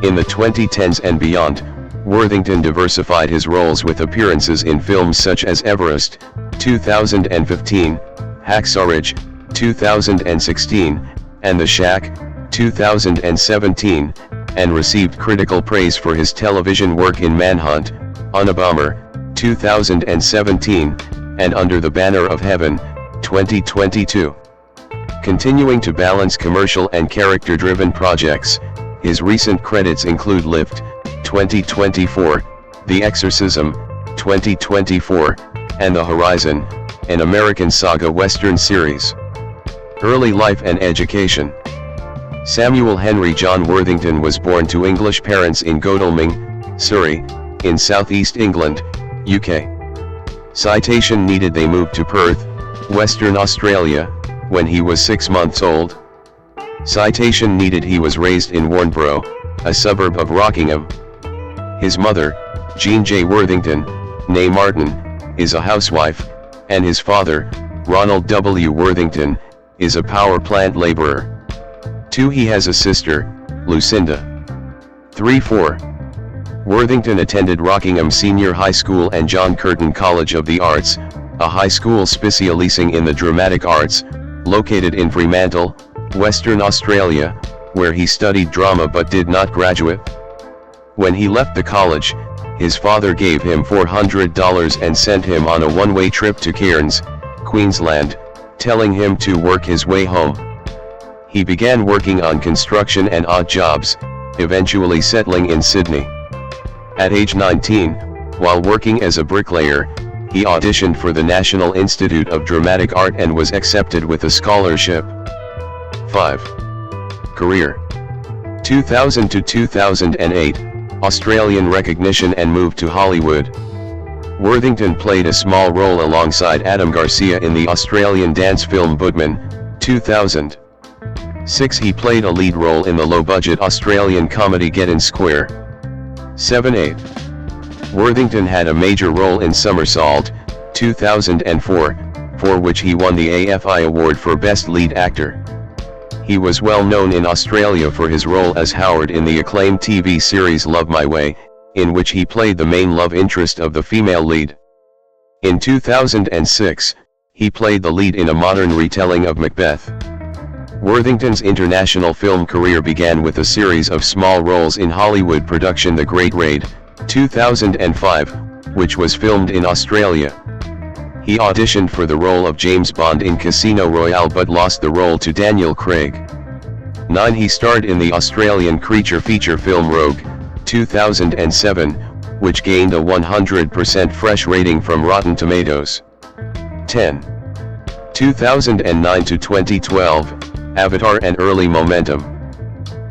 In the 2010s and beyond, Worthington diversified his roles with appearances in films such as Everest, 2015, Hacksaw Ridge, 2016, and The Shack, 2017, and received critical praise for his television work in Manhunt, Unabomber, 2017, and Under the Banner of Heaven, 2022. Continuing to balance commercial and character-driven projects, his recent credits include Lift, 2024, The Exorcism, 2024, and The Horizon, an American saga western series. Early life and education. Samuel Henry John Worthington was born to English parents in Godalming, Surrey, in southeast England, UK. Citation needed. They moved to Perth, Western Australia, when he was 6 months old. Citation needed. He was raised in Warnbro, a suburb of Rockingham. His mother, Jean J. Worthington, née Martin, is a housewife, and his father, Ronald W. Worthington, is a power plant laborer. 2. He has a sister, Lucinda. 3-4. Worthington attended Rockingham Senior High School and John Curtin College of the Arts, a high school specialising in the dramatic arts, located in Fremantle, Western Australia, where he studied drama but did not graduate. When he left the college, his father gave him $400 and sent him on a one-way trip to Cairns, Queensland, telling him to work his way home. He began working on construction and odd jobs, eventually settling in Sydney. At age 19, while working as a bricklayer, he auditioned for the National Institute of Dramatic Art and was accepted with a scholarship. 5. Career. 2000 to 2008, Australian recognition and moved to Hollywood. Worthington played a small role alongside Adam Garcia in the Australian dance film Budman, 2000. 6. He played a lead role in the low-budget Australian comedy Get In Square. 7. 8. Worthington had a major role in Somersault, 2004, for which he won the AFI Award for Best Lead Actor. He was well known in Australia for his role as Howard in the acclaimed TV series Love My Way, in which he played the main love interest of the female lead. In 2006, he played the lead in a modern retelling of Macbeth. Worthington's international film career began with a series of small roles in Hollywood production The Great Raid, 2005, which was filmed in Australia. He auditioned for the role of James Bond in Casino Royale but lost the role to Daniel Craig. 9. He starred in the Australian creature feature film Rogue, 2007, which gained a 100% fresh rating from Rotten Tomatoes. 10. 2009 to 2012, Avatar and Early Momentum.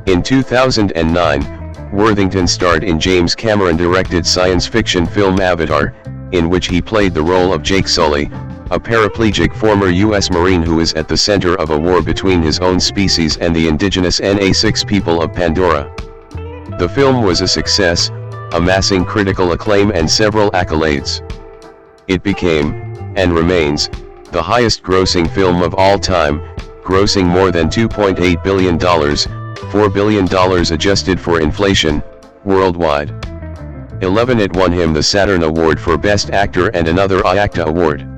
In 2009, Worthington starred in James Cameron-directed science fiction film Avatar, in which he played the role of Jake Sully, a paraplegic former U.S. Marine who is at the center of a war between his own species and the indigenous Na6 people of Pandora. The film was a success, amassing critical acclaim and several accolades. It became, and remains, the highest-grossing film of all time, grossing more than $2.8 billion, $4 billion adjusted for inflation, worldwide. 11. It won him the Saturn Award for Best Actor and another IACTA Award.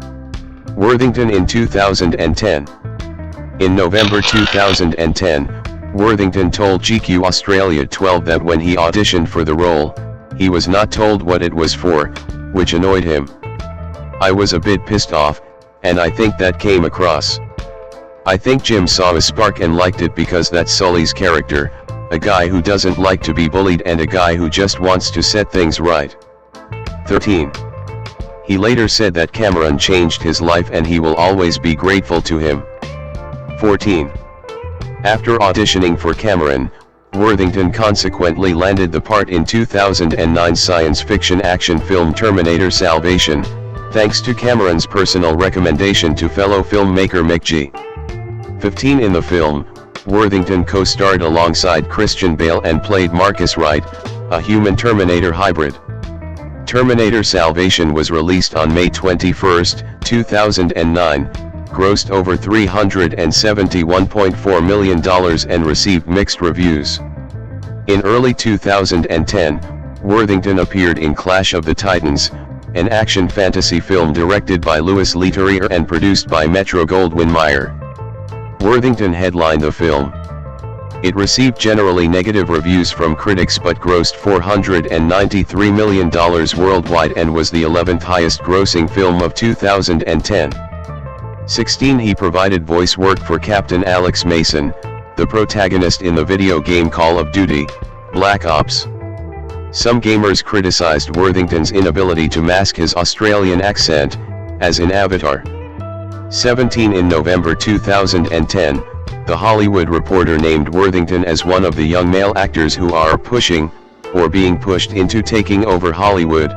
Worthington in 2010. In November 2010, Worthington told GQ Australia 12 that when he auditioned for the role, he was not told what it was for, which annoyed him. I was a bit pissed off, and I think that came across. I think Jim saw a spark and liked it because that's Sully's character, a guy who doesn't like to be bullied and a guy who just wants to set things right. 13. He later said that Cameron changed his life and he will always be grateful to him. 14. After auditioning for Cameron, Worthington consequently landed the part in 2009 science fiction action film Terminator Salvation, thanks to Cameron's personal recommendation to fellow filmmaker Mick G. 15. In the film, Worthington co-starred alongside Christian Bale and played Marcus Wright, a human Terminator hybrid. Terminator Salvation was released on May 21, 2009, grossed over $371.4 million and received mixed reviews. In early 2010, Worthington appeared in Clash of the Titans, an action fantasy film directed by Neytiri and produced by Metro-Goldwyn-Mayer. Worthington headlined the film. It received generally negative reviews from critics but grossed $493 million worldwide and was the 11th highest grossing film of 2010. 16. He provided voice work for Captain Alex Mason, the protagonist in the video game Call of Duty, Black Ops. Some gamers criticized Worthington's inability to mask his Australian accent, as in Avatar. 17. In November 2010, The Hollywood Reporter named Worthington as one of the young male actors who are pushing, or being pushed into taking over Hollywood.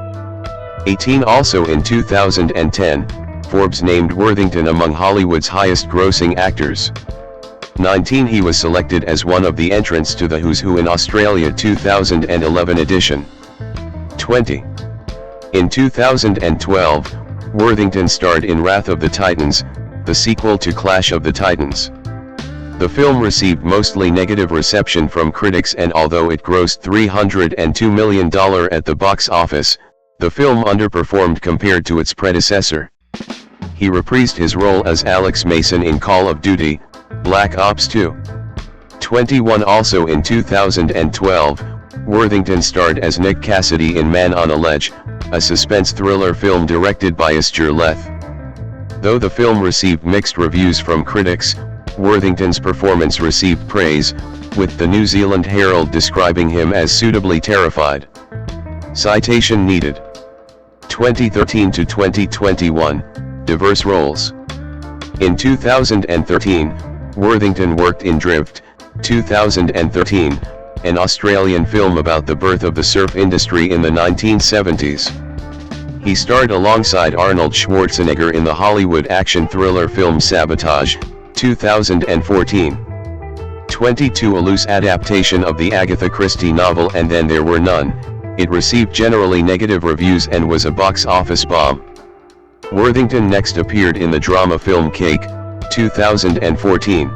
18. Also in 2010, Forbes named Worthington among Hollywood's highest-grossing actors. 19. He was selected as one of the entrants to the Who's Who in Australia 2011 edition. 20. In 2012, Worthington starred in Wrath of the Titans, the sequel to Clash of the Titans. The film received mostly negative reception from critics, and although it grossed $302 million at the box office, the film underperformed compared to its predecessor. He reprised his role as Alex Mason in Call of Duty, Black Ops 2. 21. Also in 2012, Worthington starred as Nick Cassidy in Man on a Ledge, a suspense thriller film directed by Astur Leth. Though the film received mixed reviews from critics, Worthington's performance received praise, with the New Zealand Herald describing him as suitably terrified. Citation needed. 2013 to 2021, diverse roles. In 2013, Worthington worked in Drift, 2013, an Australian film about the birth of the surf industry in the 1970s. He starred alongside Arnold Schwarzenegger in the Hollywood action thriller film Sabotage, 2014. 22 A loose adaptation of the Agatha Christie novel And Then There Were None, it received generally negative reviews and was a box office bomb. Worthington next appeared in the drama film Cake, 2014.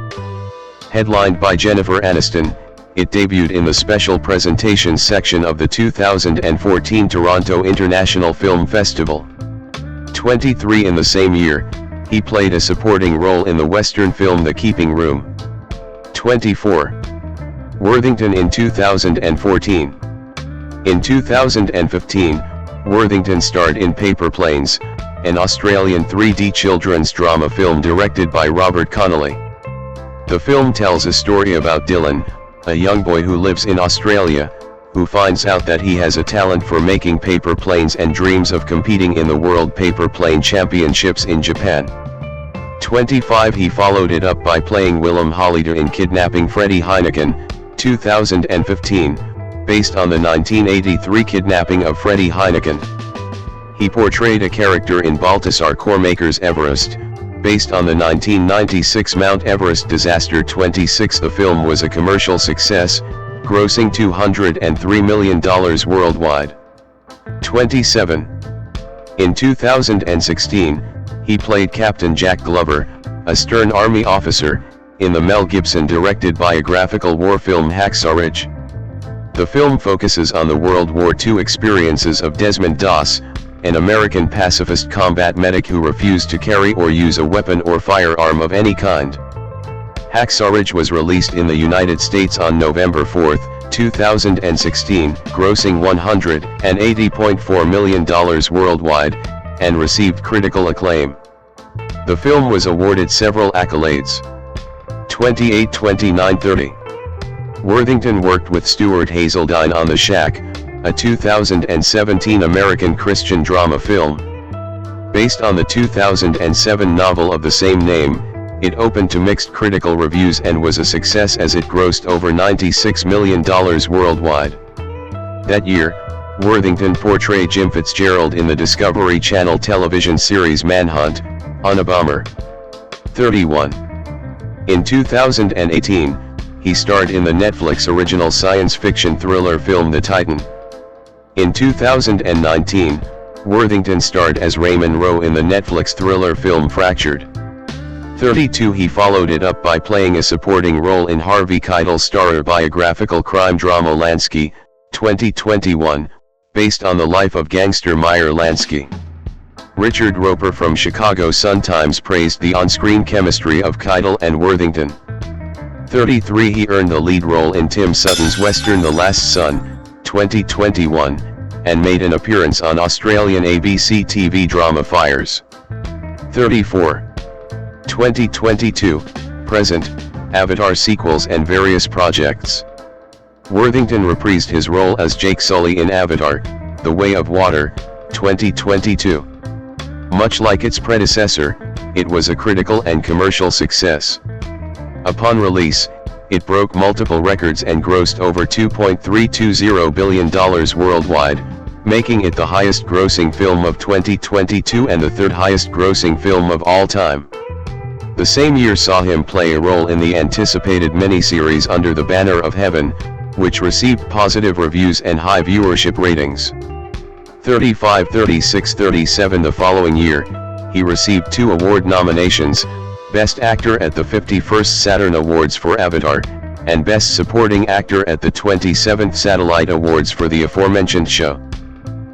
Headlined by Jennifer Aniston, it debuted in the special presentations section of the 2014 Toronto International Film Festival. 23 In the same year, he played a supporting role in the Western film The Keeping Room. 24. Worthington in 2014. In 2015, Worthington starred in Paper Planes, an Australian 3D children's drama film directed by Robert Connolly. The film tells a story about Dylan, a young boy who lives in Australia, who finds out that he has a talent for making paper planes and dreams of competing in the World Paper Plane Championships in Japan. 25 He followed it up by playing Willem Holleder in Kidnapping Freddie Heineken, 2015, based on the 1983 kidnapping of Freddie Heineken. He portrayed a character in Baltasar Kormaker's Everest, based on the 1996 Mount Everest disaster. 26 The film was a commercial success, grossing $203 million worldwide. 27. In 2016, he played Captain Jack Glover, a stern army officer, in the Mel Gibson directed biographical war film Hacksaw Ridge. The film focuses on the World War II experiences of Desmond Doss, an American pacifist combat medic who refused to carry or use a weapon or firearm of any kind. Hacksaw Ridge was released in the United States on November 4, 2016, grossing $180.4 million worldwide, and received critical acclaim. The film was awarded several accolades. 28, 29, 30. Worthington worked with Stuart Hazeldine on The Shack, a 2017 American Christian drama film. Based on the 2007 novel of the same name, it opened to mixed critical reviews and was a success as it grossed over $96 million worldwide. That year, Worthington portrayed Jim Fitzgerald in the Discovery Channel television series Manhunt, on a bomber. 31. In 2018, he starred in the Netflix original science fiction thriller film The Titan. In 2019, Worthington starred as Raymond Rowe in the Netflix thriller film Fractured. 32 He followed it up by playing a supporting role in Harvey Keitel's starrer biographical crime drama Lansky, 2021, based on the life of gangster Meyer Lansky. Richard Roper from Chicago Sun-Times praised the on-screen chemistry of Keitel and Worthington. 33 He earned the lead role in Tim Sutton's western The Last Son, 2021, and made an appearance on Australian ABC TV drama Fires. 34. 2022, present, Avatar sequels and various projects. Worthington reprised his role as Jake Sully in Avatar, The Way of Water, 2022. Much like its predecessor, it was a critical and commercial success. Upon release, it broke multiple records and grossed over $2.320 billion worldwide, making it the highest grossing film of 2022 and the third highest grossing film of all time. The same year saw him play a role in the anticipated miniseries Under the Banner of Heaven, which received positive reviews and high viewership ratings. 35, 36, 37 The following year, he received 2 award nominations, Best Actor at the 51st Saturn Awards for Avatar, and Best Supporting Actor at the 27th Satellite Awards for the aforementioned show.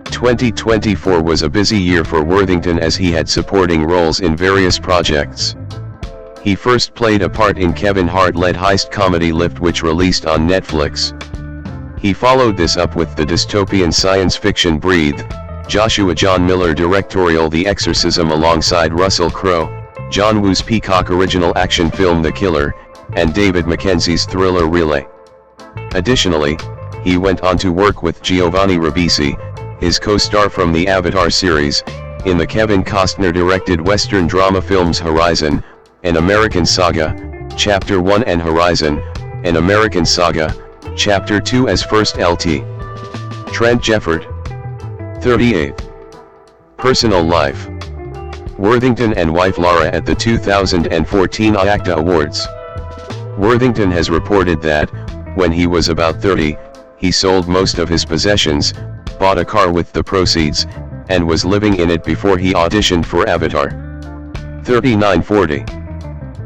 2024 was a busy year for Worthington as he had supporting roles in various projects. He first played a part in Kevin Hart-led heist comedy Lift, which released on Netflix. He followed this up with the dystopian science fiction Breathe, Joshua John Miller directorial The Exorcism alongside Russell Crowe, John Woo's Peacock original action film The Killer, and David Mackenzie's thriller Relay. Additionally, he went on to work with Giovanni Ribisi, his co-star from the Avatar series, in the Kevin Costner-directed Western drama films Horizon, An American Saga, Chapter 1 and Horizon, An American Saga, Chapter 2 as First LT. Trent Jefford. 38. Personal life. Worthington and wife Lara at the 2014 ACTA Awards. Worthington has reported that, when he was about 30, he sold most of his possessions, bought a car with the proceeds, and was living in it before he auditioned for Avatar. 3940.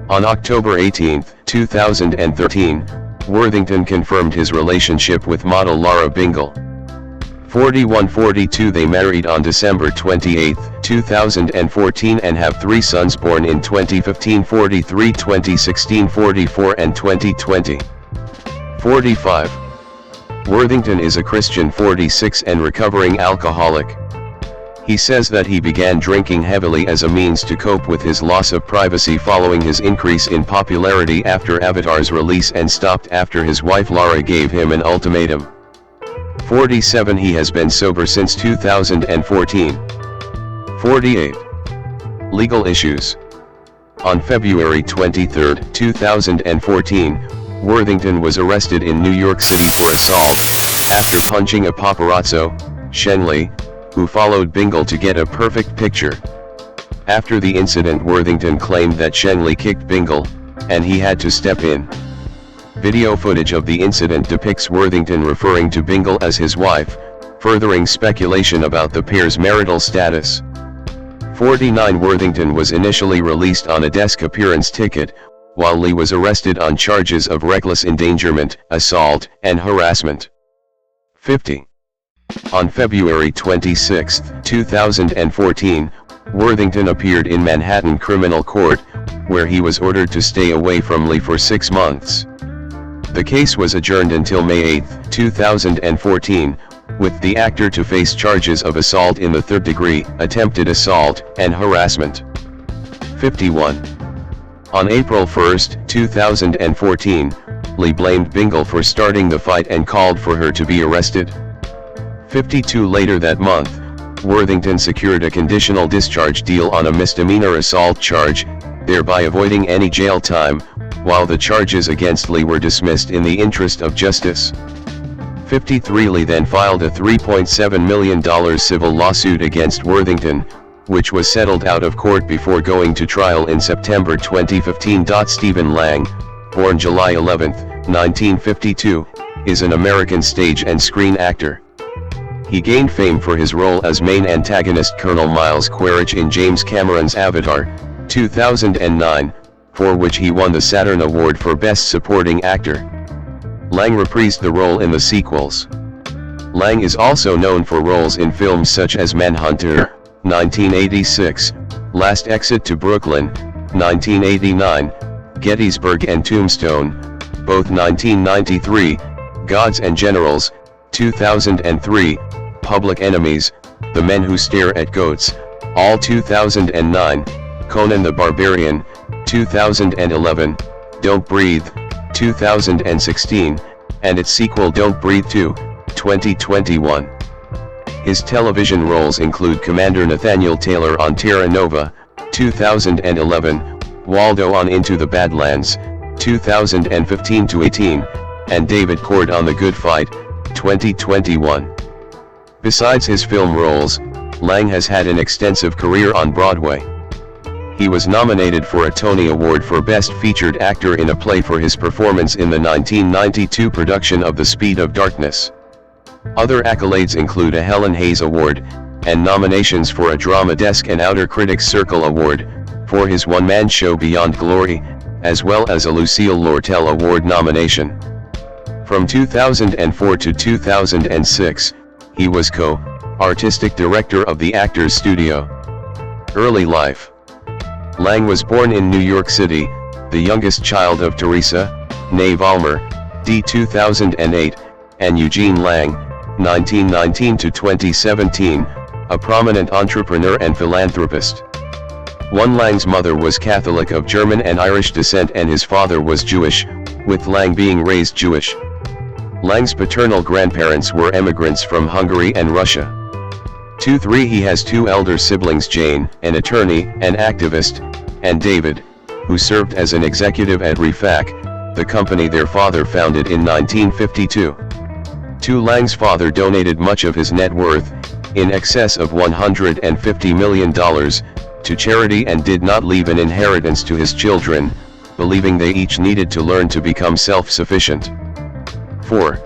On October 18, 2013, Worthington confirmed his relationship with model Lara Bingle. 4142. They married on December 28, 2014 and have 3 sons born in 2015, 43, 2016, 44 and 2020. 45. Worthington is a Christian 46 and recovering alcoholic. He says that he began drinking heavily as a means to cope with his loss of privacy following his increase in popularity after Avatar's release and stopped after his wife Lara gave him an ultimatum. 47. He has been sober since 2014. 48. Legal issues. On February 23, 2014, Worthington was arrested in New York City for assault, after punching a paparazzo, Shenley, who followed Bingle to get a perfect picture. After the incident, Worthington claimed that Shenley kicked Bingle, and he had to step in. Video footage of the incident depicts Worthington referring to Bingle as his wife, furthering speculation about the pair's marital status. 49. Worthington was initially released on a desk appearance ticket, while Lee was arrested on charges of reckless endangerment, assault, and harassment. 50. On February 26, 2014, Worthington appeared in Manhattan Criminal Court, where he was ordered to stay away from Lee for 6 months. The case was adjourned until May 8, 2014, with the actor to face charges of assault in the 3rd degree, attempted assault, and harassment. 51. On April 1, 2014, Lee blamed Bingle for starting the fight and called for her to be arrested. 52. Later that month, Worthington secured a conditional discharge deal on a misdemeanor assault charge, thereby avoiding any jail time, while the charges against Lee were dismissed in the interest of justice. 53. Lee then filed a $3.7 million civil lawsuit against Worthington, which was settled out of court before going to trial in September 2015. Stephen Lang, born July 11, 1952, is an American stage and screen actor. He gained fame for his role as main antagonist Colonel Miles Quaritch in James Cameron's Avatar, 2009, for which he won the Saturn Award for Best Supporting Actor. Lang reprised the role in the sequels. Lang is also known for roles in films such as Manhunter, 1986, Last Exit to Brooklyn, 1989, Gettysburg and Tombstone, both 1993, Gods and Generals, 2003, Public Enemies, The Men Who Stare at Goats, all 2009, Conan the Barbarian, 2011, Don't Breathe, 2016, and its sequel Don't Breathe 2, 2021. His television roles include Commander Nathaniel Taylor on Terra Nova, 2011, Waldo on Into the Badlands, 2015-18, and David Cord on The Good Fight, 2021. Besides his film roles, Lang has had an extensive career on Broadway. He was nominated for a Tony Award for Best Featured Actor in a Play for his performance in the 1992 production of The Speed of Darkness. Other accolades include a Helen Hayes Award, and nominations for a Drama Desk and Outer Critics Circle Award, for his one-man show Beyond Glory, as well as a Lucille Lortel Award nomination. From 2004 to 2006, he was co-artistic director of the Actors Studio. Early life. Lang was born in New York City, the youngest child of Teresa, née Valmer, d. 2008, and Eugene Lang, 1919 to 2017, a prominent entrepreneur and philanthropist. 1. Lang's mother was Catholic of German and Irish descent and his father was Jewish, with Lang being raised Jewish. Lang's paternal grandparents were immigrants from Hungary and Russia. 2. 3. He has 2 elder siblings, Jane, an attorney, an activist, and David, who served as an executive at Refac, the company their father founded in 1952. 2. Lang's father donated much of his net worth, in excess of $150 million, to charity and did not leave an inheritance to his children, believing they each needed to learn to become self-sufficient. 4.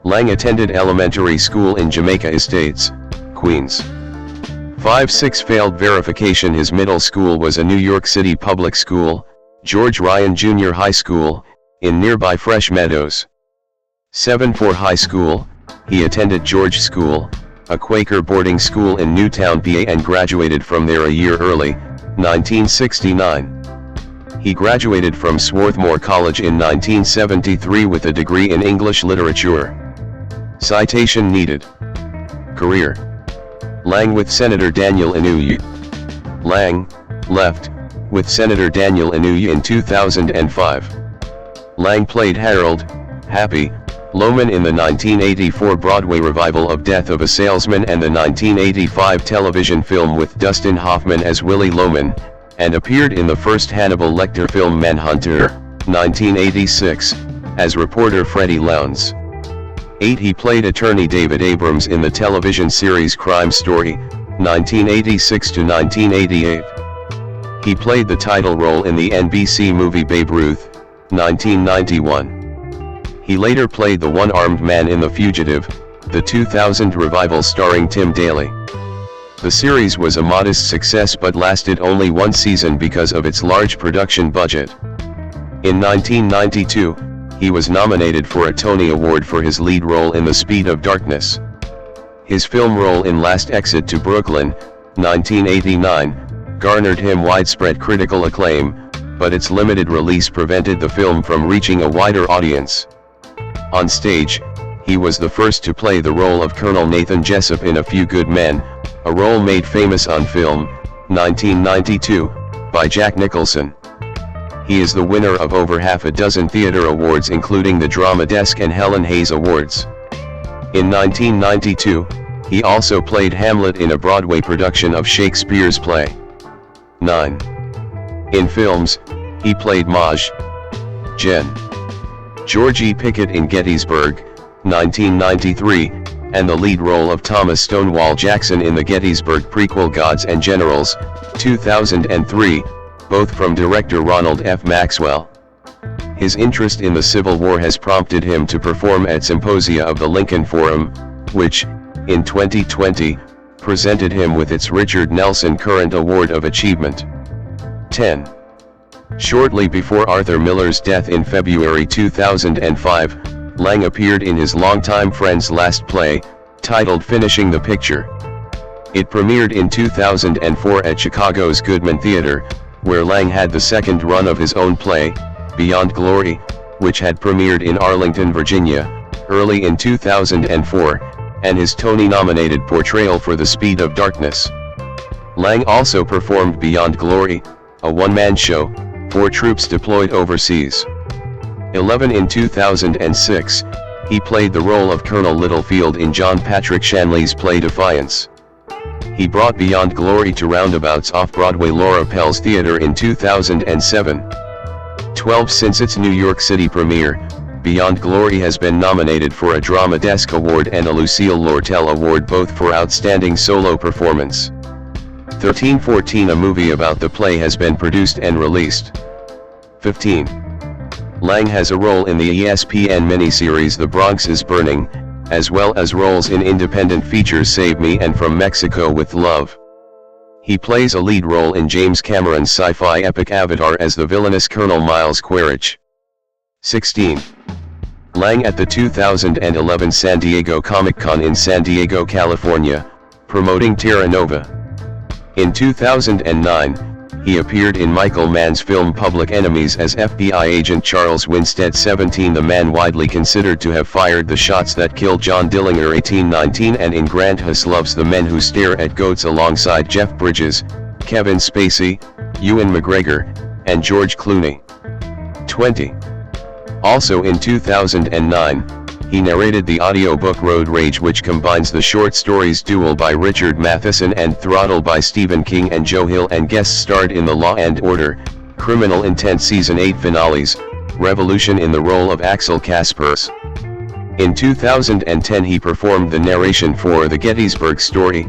Lang attended elementary school in Jamaica Estates, Queens. 5. 6. Failed verification. His middle school was a New York City public school, George Ryan Junior High School, in nearby Fresh Meadows. 7. For high school, he attended George School, a Quaker boarding school in Newtown, PA, and graduated from there a year early, 1969. He graduated from Swarthmore College in 1973 with a degree in English literature. Citation needed. Career: Lang with Senator Daniel Inouye. Lang left with Senator Daniel Inouye in 2005. Lang played Harold Happy Loman in the 1984 Broadway revival of Death of a Salesman and the 1985 television film with Dustin Hoffman as Willie Loman, and appeared in the first Hannibal Lecter film Manhunter, 1986, as reporter Freddie Lowndes. 8. He played attorney David Abrams in the television series Crime Story, 1986 to 1988. He played the title role in the NBC movie Babe Ruth, 1991. He later played the one-armed man in The Fugitive, the 2000 revival starring Tim Daly. The series was a modest success but lasted only 1 season because of its large production budget. In 1992, he was nominated for a Tony Award for his lead role in The Speed of Darkness. His film role in Last Exit to Brooklyn, 1989, garnered him widespread critical acclaim, but its limited release prevented the film from reaching a wider audience. On stage, he was the first to play the role of Colonel Nathan Jessup in A Few Good Men, a role made famous on film, 1992, by Jack Nicholson. He is the winner of over half a dozen theater awards including the Drama Desk and Helen Hayes Awards. In 1992, he also played Hamlet in a Broadway production of Shakespeare's play. 9. In films, he played Maj. Gen. Georgie Pickett in Gettysburg, 1993, and the lead role of Thomas Stonewall Jackson in the Gettysburg prequel Gods and Generals, 2003, both from director Ronald F. Maxwell. His interest in the Civil War has prompted him to perform at symposia of the Lincoln Forum, which, in 2020, presented him with its Richard Nelson Current Award of Achievement. 10. Shortly before Arthur Miller's death in February 2005, Lang appeared in his longtime friend's last play, titled Finishing the Picture. It premiered in 2004 at Chicago's Goodman Theater, where Lang had the second run of his own play, Beyond Glory, which had premiered in Arlington, Virginia, early in 2004, and his Tony-nominated portrayal for The Speed of Darkness. Lang also performed Beyond Glory, a one-man show, for troops deployed overseas. 11. In 2006, he played the role of Colonel Littlefield in John Patrick Shanley's play Defiance. He brought Beyond Glory to roundabouts off-Broadway Laura Pell's Theater in 2007. 12. Since its New York City premiere, Beyond Glory has been nominated for a Drama Desk Award and a Lucille Lortel Award, both for Outstanding Solo Performance. 13. 14. A movie about the play has been produced and released. 15. Lang has a role in the ESPN miniseries The Bronx is Burning, as well as roles in independent features Save Me and From Mexico with Love. He plays a lead role in James Cameron's sci-fi epic Avatar as the villainous Colonel Miles Quaritch. 16. Lang at the 2011 San Diego Comic-Con in San Diego, California, promoting Terra Nova. In 2009, he appeared in Michael Mann's film Public Enemies as FBI agent Charles Winstead 17, the man widely considered to have fired the shots that killed John Dillinger 1819, and in Grant Huslov's The Men Who Stare at Goats alongside Jeff Bridges, Kevin Spacey, Ewan McGregor, and George Clooney. 20. Also in 2009, he narrated the audiobook Road Rage, which combines the short stories Duel by Richard Matheson and Throttle by Stephen King and Joe Hill, and guest starred in the Law & Order, Criminal Intent Season 8 finales, Revolution in the role of Axel Kaspers. In 2010 he performed the narration for the Gettysburg Story,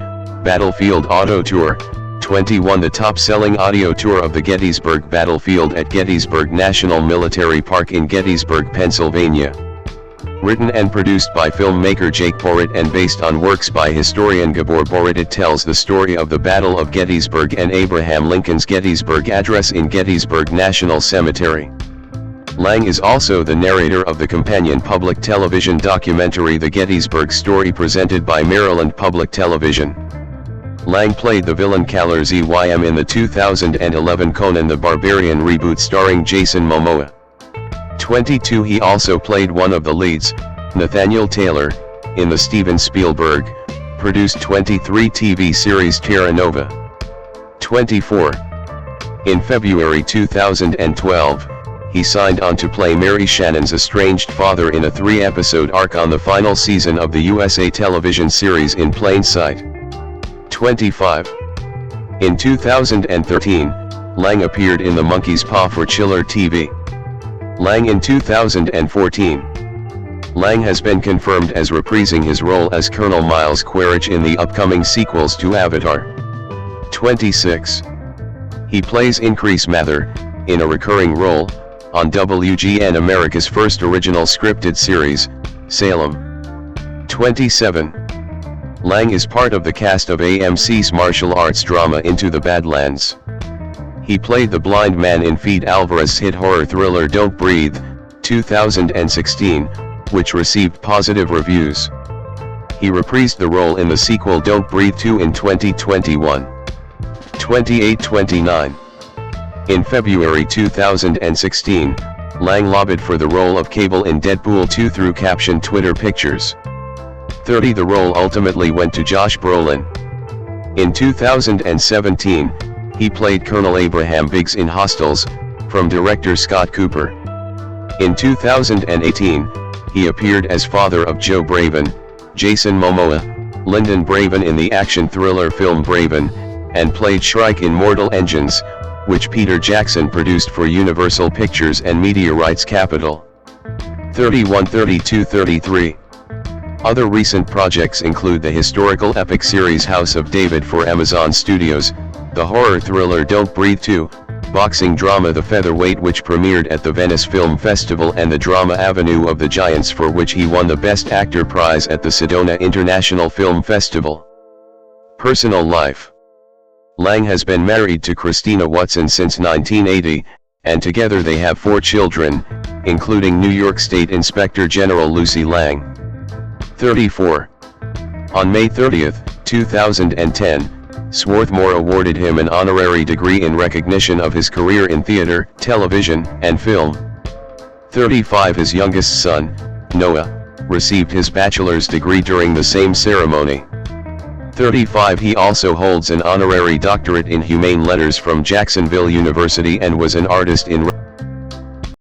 Battlefield Auto Tour. 21. The top-selling audio tour of the Gettysburg Battlefield at Gettysburg National Military Park in Gettysburg, Pennsylvania. Written and produced by filmmaker Jake Borrett and based on works by historian Gabor Borrett, it tells the story of the Battle of Gettysburg and Abraham Lincoln's Gettysburg Address in Gettysburg National Cemetery. Lang is also the narrator of the companion public television documentary The Gettysburg Story, presented by Maryland Public Television. Lang played the villain Kalar Zym in the 2011 Conan the Barbarian reboot starring Jason Momoa. 22. He also played one of the leads, Nathaniel Taylor, in the Steven Spielberg produced 23 TV series Terra Nova. 24. In February 2012, he signed on to play Mary Shannon's estranged father in a 3-episode arc on the final season of the USA television series In Plain Sight. 25. In 2013, Lang appeared in The Monkey's Paw for Chiller TV. Lang in 2014. Lang has been confirmed as reprising his role as Colonel Miles Quaritch in the upcoming sequels to Avatar. 26. He plays Increase Mather, in a recurring role, on WGN America's first original scripted series, Salem. 27. Lang is part of the cast of AMC's martial arts drama Into the Badlands. He played the blind man in Fede Alvarez's hit horror thriller Don't Breathe, 2016, which received positive reviews. He reprised the role in the sequel Don't Breathe 2 in 2021. 28-29. In February 2016, Lang lobbied for the role of Cable in Deadpool 2 through captioned Twitter pictures. 30. The role ultimately went to Josh Brolin. In 2017, he played Colonel Abraham Biggs in Hostiles, from director Scott Cooper. In 2018, he appeared as father of Joe Braven, Jason Momoa, Lyndon Braven in the action thriller film Braven, and played Shrike in Mortal Engines, which Peter Jackson produced for Universal Pictures and Media Rights Capital. 31, 32, 33. Other recent projects include the historical epic series House of David for Amazon Studios, the horror thriller Don't Breathe 2, boxing drama The Featherweight, which premiered at the Venice Film Festival, and the drama Avenue of the Giants, for which he won the Best Actor prize at the Sedona International Film Festival. Personal life. Lang has been married to Christina Watson since 1980, and together they have 4 children, including New York State Inspector General Lucy Lang. 34. On May 30, 2010, Swarthmore awarded him an honorary degree in recognition of his career in theater, television, and film. 35. His youngest son, Noah, received his bachelor's degree during the same ceremony. 35. He also holds an honorary doctorate in humane letters from Jacksonville University and was an artist in